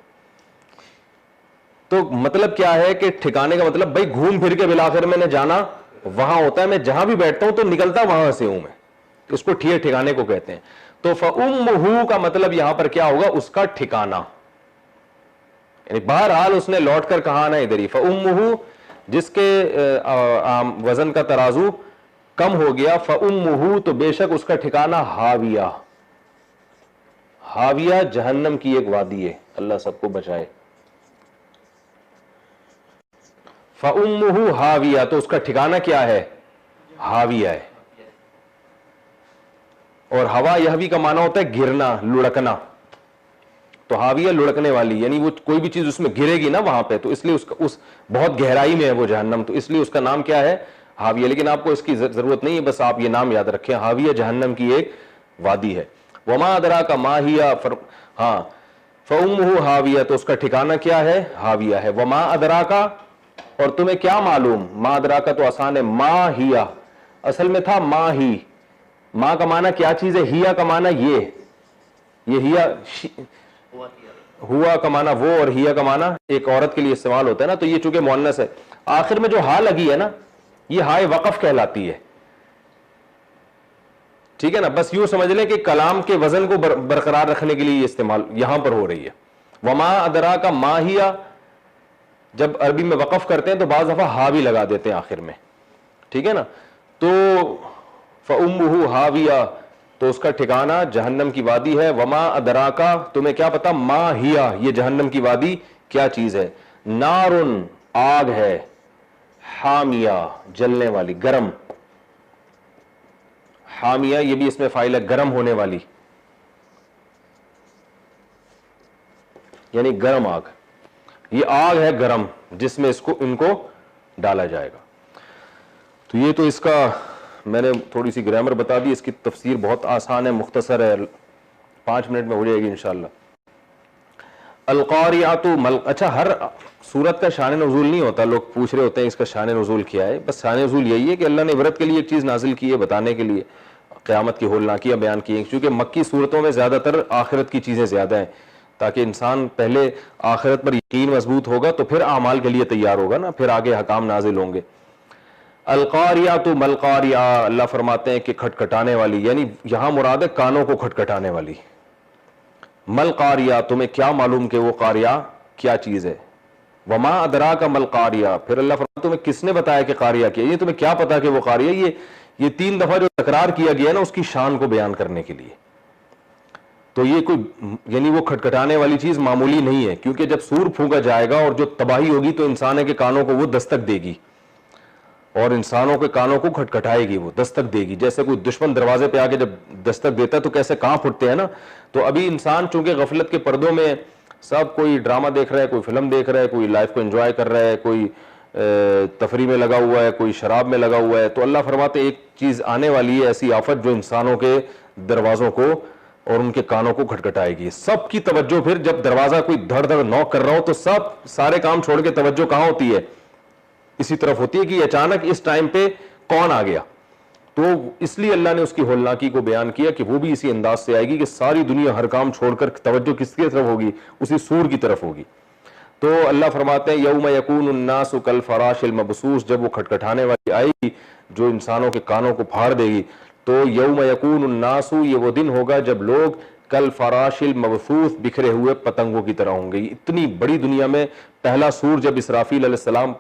تو مطلب کیا ہے کہ ٹھکانے کا مطلب بھائی گھوم پھر کے بالآخر میں نے جانا وہاں ہوتا ہے، میں جہاں بھی بیٹھتا ہوں تو نکلتا وہاں سے ہوں میں. اس کو ٹھکانے کو کہتے ہیں. تو فَأُمُّهُ کا مطلب یہاں پر کیا ہوگا؟ اس کا ٹھکانہ، یعنی بہرحال اس نے لوٹ کر کہا نا ادھر ہی. فَأُمُّهُ جس کے وزن کا ترازو کم ہو گیا، فَأُمُّهُ تو بے شک اس کا ٹھکانہ ہاویہ. ہاویہ جہنم کی ایک وادی ہے، اللہ سب کو بچائے. فَأُمُّهُ ہاویہ تو اس کا ٹھکانہ کیا ہے؟ ہاویہ ہے. اور ہوا یہوی کا معنی ہوتا ہے گرنا، لڑکنا. تو ہاویہ لڑکنے والی، یعنی وہ کوئی بھی چیز اس میں گرے گی نا وہاں پہ، تو اس لیے اس بہت گہرائی میں ہے وہ جہنم، تو اس لیے اس کا نام کیا ہے؟ ہاویہ. لیکن آپ کو اس کی ضرورت نہیں ہے، بس آپ یہ نام یاد رکھیں، ہاویہ جہنم کی ایک وادی ہے. وما ادراک ما ہی، ہاں فأمہ ہاویہ تو اس کا ٹھکانہ کیا ہے؟ ہاویہ ہے. وما ادراک اور تمہیں کیا معلوم؟ ما ادراک تو آسان ہے، ما ہی اصل میں تھا ما ہی. ماں کا معنی کیا چیز ہے؟ ہیا کا معنی یہ ہیا، ہوا کا معنی وہ، اور ہیا کا معنی ایک عورت کے لیے استعمال ہوتا ہے نا. تو یہ چونکہ مؤنث ہے، آخر میں جو ہا لگی ہے نا، یہ ہائے وقف کہلاتی ہے. ٹھیک ہے نا؟ بس یوں سمجھ لیں کہ کلام کے وزن کو برقرار رکھنے کے لیے یہ استعمال یہاں پر ہو رہی ہے. وما ادراک ما ہیا جب عربی میں وقف کرتے ہیں تو بعض دفعہ ہا بھی لگا دیتے ہیں آخر میں. ٹھیک ہے نا؟ تو فأمہ ہاویہ تو اس کا ٹھکانہ جہنم کی وادی ہے. وما ادراکا تمہیں کیا پتا؟ ما ہیا یہ جہنم کی وادی کیا چیز ہے؟ نارن آگ ہے، حامیہ جلنے والی، گرم. حامیہ یہ بھی اس میں فاعل ہے، گرم ہونے والی، یعنی گرم آگ. یہ آگ ہے گرم جس میں ان کو ڈالا جائے گا. تو یہ تو اس کا میں نے تھوڑی سی گرامر بتا دی. اس کی تفسیر بہت آسان ہے، مختصر ہے، 5 منٹ میں ہو جائے گی انشاءاللہ. القاریات اچھا، ہر سورت کا شان نزول نہیں ہوتا. لوگ پوچھ رہے ہوتے ہیں اس کا شان نزول کیا ہے. بس شان نزول یہی ہے کہ اللہ نے عبرت کے لیے ایک چیز نازل کی ہے، بتانے کے لیے، قیامت کی ہولناکیاں بیان کی ہیں. کیونکہ مکی صورتوں میں زیادہ تر آخرت کی چیزیں زیادہ ہیں، تاکہ انسان پہلے آخرت پر یقین مضبوط ہوگا تو پھر اعمال کے لیے تیار ہوگا نا، پھر آگے حکام نازل ہوں گے. القاریات ملقاریہ اللہ فرماتے ہیں کہ کھٹکھٹانے والی، یعنی یہاں مراد ہے کانوں کو کھٹکھٹانے والی. ملقاریہ تمہیں کیا معلوم کہ وہ قاریہ کیا چیز ہے؟ وما ادراک ملقاریہ پھر اللہ فرماتا ہے تمہیں کس نے بتایا کہ قاریہ کیا؟ یہ تمہیں کیا پتا کہ وہ قاریہ؟ یہ 3 دفعہ جو تکرار کیا گیا نا اس کی شان کو بیان کرنے کے لیے. تو یہ کوئی یعنی وہ کھٹکھٹانے والی چیز معمولی نہیں ہے، کیونکہ جب سور پھونکا جائے گا اور جو تباہی ہوگی تو انسان کے کانوں کو وہ دستک دے گی، اور انسانوں کے کانوں کو کھٹکھٹائے گی، وہ دستک دے گی. جیسے کوئی دشمن دروازے پہ آ کے جب دستک دیتا ہے تو کیسے کانپ اٹھتے ہیں نا. تو ابھی انسان چونکہ غفلت کے پردوں میں سب، کوئی ڈرامہ دیکھ رہا ہے، کوئی فلم دیکھ رہا ہے، کوئی لائف کو انجوائے کر رہا ہے، کوئی تفریح میں لگا ہوا ہے، کوئی شراب میں لگا ہوا ہے. تو اللہ فرماتے ایک چیز آنے والی ہے، ایسی آفت جو انسانوں کے دروازوں کو اور ان کے کانوں کو کھٹکھٹائے گی. سب کی توجہ پھر جب دروازہ کوئی دھڑ دھڑ نوک کر رہا ہو تو سارے کام چھوڑ کے توجہ کہاں ہوتی ہے؟ اسی طرف ہوتی ہے کہ اچانک اس ٹائم پہ کون آ گیا. تو اس لیے اللہ نے اس کی ہولناکی کو بیان کیا کہ وہ بھی اسی انداز سے آئے گی کہ ساری دنیا ہر کام چھوڑ کر توجہ کس کی طرف ہوگی؟ اسی سور کی طرف ہوگی. تو اللہ فرماتے ہیں یوم یکون الناس کالفراش المبثوث جب وہ کھٹکھٹانے والی آئے گی جو انسانوں کے کانوں کو پھاڑ دے گی. تو یوم یکون الناس یہ وہ دن ہوگا جب لوگ کالفراش المبثوث بکھرے ہوئے پتنگوں کی طرح ہوں گے. اتنی بڑی دنیا میں پہلا سور جب اسرافیل علیہ السلام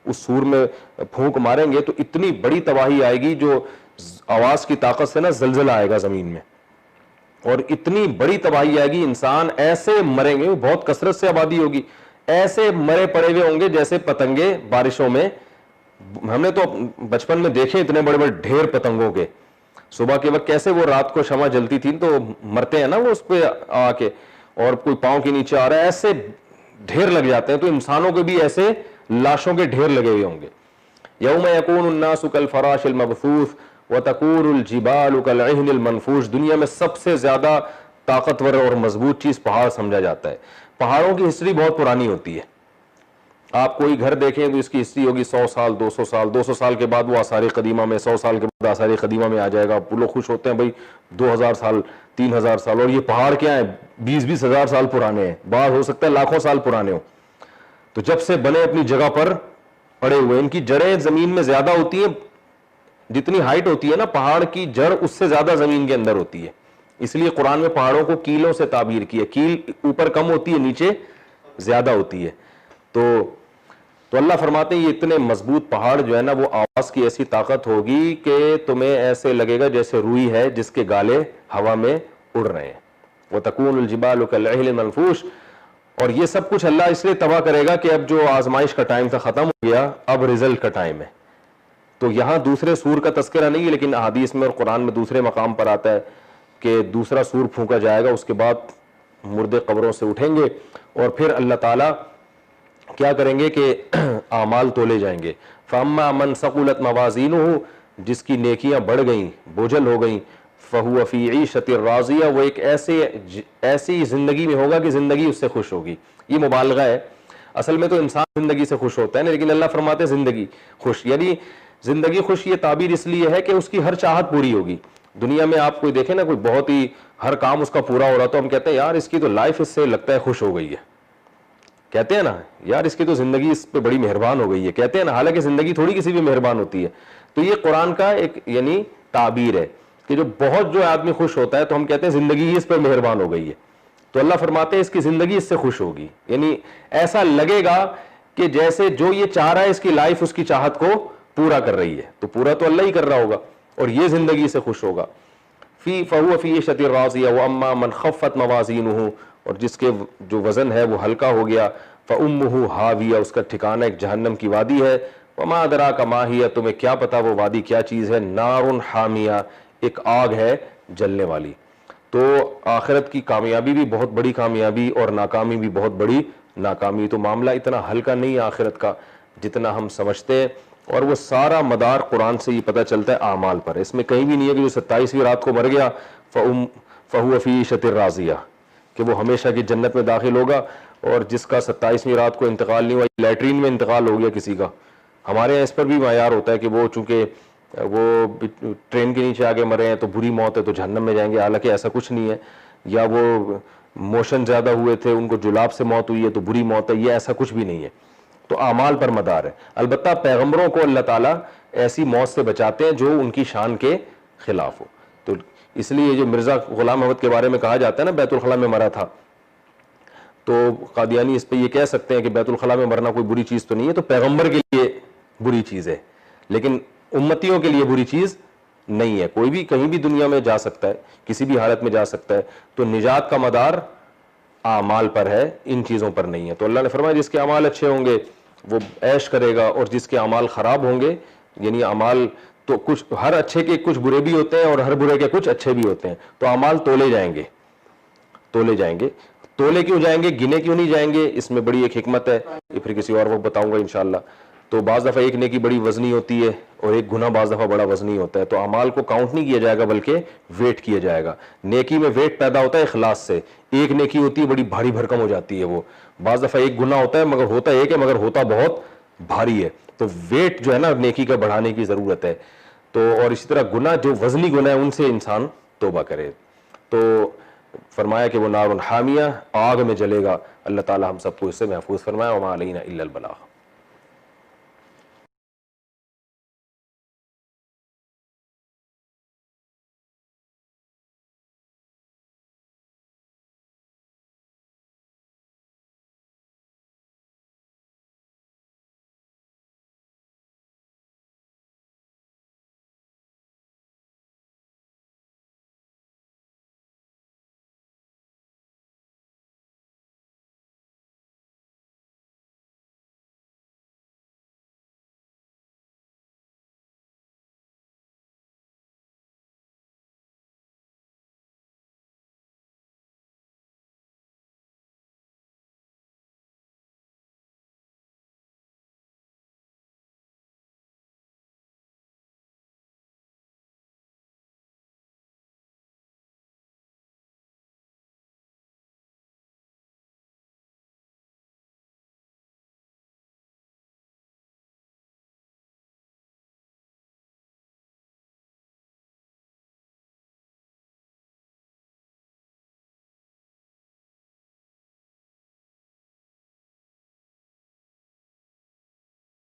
اس سور میں پھونک ماریں گے تو اتنی بڑی تباہی آئے گی، جو آواز کی طاقت سے نا زلزلہ آئے گا زمین میں، اور اتنی بڑی تباہی آئے گی، انسان ایسے مریں گے، بہت کثرت سے آبادی ہوگی، ایسے مرے پڑے ہوئے ہوں گے جیسے پتنگے بارشوں میں. ہم نے تو بچپن میں دیکھے اتنے بڑے بڑے ڈھیر پتنگوں کے، صبح کے وقت کیسے وہ رات کو شمع جلتی تھی تو مرتے ہیں نا وہ اس پہ آ کے، اور کوئی پاؤں کے نیچے آ رہا ہے، ایسے ڈھیر لگ جاتے ہیں تو انسانوں کے بھی ایسے لاشوں کے ڈھیر لگے ہوئے ہوں گے. یوم یکون الناس کالفراش المبثوث وتکون الجبال کالعہن المنفوش. دنیا میں سب سے زیادہ طاقتور اور مضبوط چیز پہاڑ سمجھا جاتا ہے. پہاڑوں کی ہسٹری بہت پرانی ہوتی ہے. آپ کوئی گھر دیکھیں تو اس کی ہسٹری ہوگی 100 سال 200 سال. 200 سال کے بعد وہ آثار قدیمہ میں, 100 سال کے بعد آثار قدیمہ میں آ جائے گا. وہ لوگ خوش ہوتے ہیں بھائی 2000 سال 3000 سال. اور یہ پہاڑ کیا ہیں 20-20 ہزار سال پرانے ہیں, بعض ہو سکتا ہے لاکھوں سال پرانے ہوں. تو جب سے بنے اپنی جگہ پر پڑے ہوئے, ان کی جڑیں زمین میں زیادہ ہوتی ہیں. جتنی ہائٹ ہوتی ہے نا پہاڑ کی جڑ اس سے زیادہ زمین کے اندر ہوتی ہے. اس لیے قرآن میں پہاڑوں کو کیلوں سے تعبیر کی ہے. کیل اوپر کم ہوتی ہے, نیچے زیادہ ہوتی ہے. تو اللہ فرماتے ہیں یہ اتنے مضبوط پہاڑ جو ہے نا وہ آواز کی ایسی طاقت ہوگی کہ تمہیں ایسے لگے گا جیسے روئی ہے جس کے گالے ہوا میں اڑ رہے ہیں. وَتَكُونُ الْجِبَالُ كَالْعِهْنِ الْمَنْفُوشِ. اور یہ سب کچھ اللہ اس لیے تباہ کرے گا کہ اب جو آزمائش کا ٹائم تھا ختم ہو گیا, اب رزلٹ کا ٹائم ہے. تو یہاں دوسرے سور کا تذکرہ نہیں ہے, لیکن احادیث میں اور قرآن میں دوسرے مقام پر آتا ہے کہ دوسرا سور پھونکا جائے گا, اس کے بعد مردے قبروں سے اٹھیں گے اور پھر اللہ تعالیٰ کیا کریں گے کہ اعمال تولے جائیں گے. فَأَمَّا مَنْ ثَقُلَتْ مَوَازِينُهُ, جس کی نیکیاں بڑھ گئیں بوجھل ہو گئیں, فَهُوَ فِي عِيشَةٍ رَاضِيَةٍ, وہ ایک ایسی زندگی میں ہوگا کہ زندگی اس سے خوش ہوگی. یہ مبالغہ ہے, اصل میں تو انسان زندگی سے خوش ہوتا ہے نا, لیکن اللہ فرماتے ہیں زندگی خوش. یعنی زندگی خوش یہ تعبیر اس لیے ہے کہ اس کی ہر چاہت پوری ہوگی. دنیا میں آپ کوئی دیکھیں نا, کوئی بہت ہی ہر کام اس کا پورا ہو رہا تو ہم کہتے ہیں یار اس کی تو لائف اس سے لگتا ہے خوش ہو گئی ہے. کہتے ہیں نا یار اس کی تو زندگی اس پہ بڑی مہربان ہو گئی ہے, کہتے ہیں نا, حالانکہ زندگی تھوڑی کسی بھی مہربان ہوتی ہے. تو یہ قرآن کا ایک یعنی تعبیر ہے کہ جو بہت جو آدمی خوش ہوتا ہے تو ہم کہتے ہیں زندگی ہی اس پہ مہربان ہو گئی ہے. تو اللہ فرماتے ہیں اس کی زندگی اس سے خوش ہوگی. یعنی ایسا لگے گا کہ جیسے جو یہ چاہ رہا ہے اس کی لائف اس کی چاہت کو پورا کر رہی ہے. تو پورا تو اللہ ہی کر رہا ہوگا اور یہ زندگی سے خوش ہوگا. فَهُوَ فِي عِيشَةٍ رَاضِيَةٍ وَأَمَّا مَنْ خَفَّتْ مَوَازِينُهُ, اور جس کے جو وزن ہے وہ ہلکا ہو گیا, فَأُمُّهُ هَاوِيَةٌ, اس کا ٹھکانہ ایک جہنم کی وادی ہے. وَمَا أَدْرَاكَ مَا هِيَ, تمہیں کیا پتا وہ وادی کیا چیز ہے. نَارٌ حَامِيَةٌ, ایک آگ ہے جلنے والی. تو آخرت کی کامیابی بھی بہت بڑی کامیابی اور ناکامی بھی بہت بڑی ناکامی. تو معاملہ اتنا ہلکا نہیں ہے آخرت کا جتنا ہم سمجھتے ہیں, اور وہ سارا مدار قرآن سے یہ پتہ چلتا ہے اعمال پر. اس میں کہیں بھی نہیں ہے کہ جو 27ویں رات کو مر گیا فَهُوَ فِي عِيشَةٍ رَاضِيَةٍ, کہ وہ ہمیشہ کی جنت میں داخل ہوگا. اور جس کا 27ویں رات کو انتقال نہیں ہوا, لیٹرین میں انتقال ہو گیا کسی کا, ہمارے یہاں اس پر بھی معیار ہوتا ہے کہ وہ چونکہ وہ ٹرین کے نیچے آگے مرے ہیں تو بری موت ہے تو جہنم میں جائیں گے, حالانکہ ایسا کچھ نہیں ہے. یا وہ موشن زیادہ ہوئے تھے ان کو جلاب سے موت ہوئی ہے تو بری موت ہے, یہ ایسا کچھ بھی نہیں ہے. تو اعمال پر مدار ہے. البتہ پیغمبروں کو اللہ تعالیٰ ایسی موت سے بچاتے ہیں جو ان کی شان کے خلاف ہو. تو اس لیے جو مرزا غلام احمد کے بارے میں کہا جاتا ہے نا بیت الخلاء میں مرا تھا, تو قادیانی اس پہ یہ کہہ سکتے ہیں کہ بیت الخلاء میں مرنا کوئی بری چیز تو نہیں ہے. تو پیغمبر کے لیے بری چیز ہے لیکن امتیوں کے لیے بری چیز نہیں ہے. کوئی بھی کہیں بھی دنیا میں جا سکتا ہے, کسی بھی حالت میں جا سکتا ہے. تو نجات کا مدار اعمال پر ہے, ان چیزوں پر نہیں ہے. تو اللہ نے فرمایا جس کے اعمال اچھے ہوں گے وہ عیش کرے گا, اور جس کے اعمال خراب ہوں گے, یعنی اعمال تو کچھ ہر اچھے کے کچھ برے بھی ہوتے ہیں اور ہر برے کے کچھ اچھے بھی ہوتے ہیں, تو اعمال تولے جائیں گے. تولے جائیں گے. تولے کیوں جائیں گے, گنے کیوں نہیں جائیں گے, اس میں بڑی ایک حکمت ہے, یہ پھر کسی اور وقت بتاؤں گا انشاءاللہ. تو بعض دفعہ ایک نیکی بڑی وزنی ہوتی ہے اور ایک گناہ بعض دفعہ بڑا وزنی ہوتا ہے. تو اعمال کو کاؤنٹ نہیں کیا جائے گا بلکہ ویٹ کیا جائے گا. نیکی میں ویٹ پیدا ہوتا ہے اخلاص سے. ایک نیکی ہوتی ہے بڑی بھاری بھرکم ہو جاتی ہے, وہ بعض دفعہ ایک گناہ ہوتا ہے مگر ہوتا ایک ہے مگر ہوتا بہت بھاری ہے. تو ویٹ جو ہے نا نیکی کا بڑھانے کی ضرورت ہے. تو اور اسی طرح گناہ جو وزنی گناہ ہے ان سے انسان توبہ کرے. تو فرمایا کہ وہ نار حامیہ, آگ میں جلے گا. اللہ تعالی ہم سب کو اس سے محفوظ فرمائے. وما علینا الا البلاغ.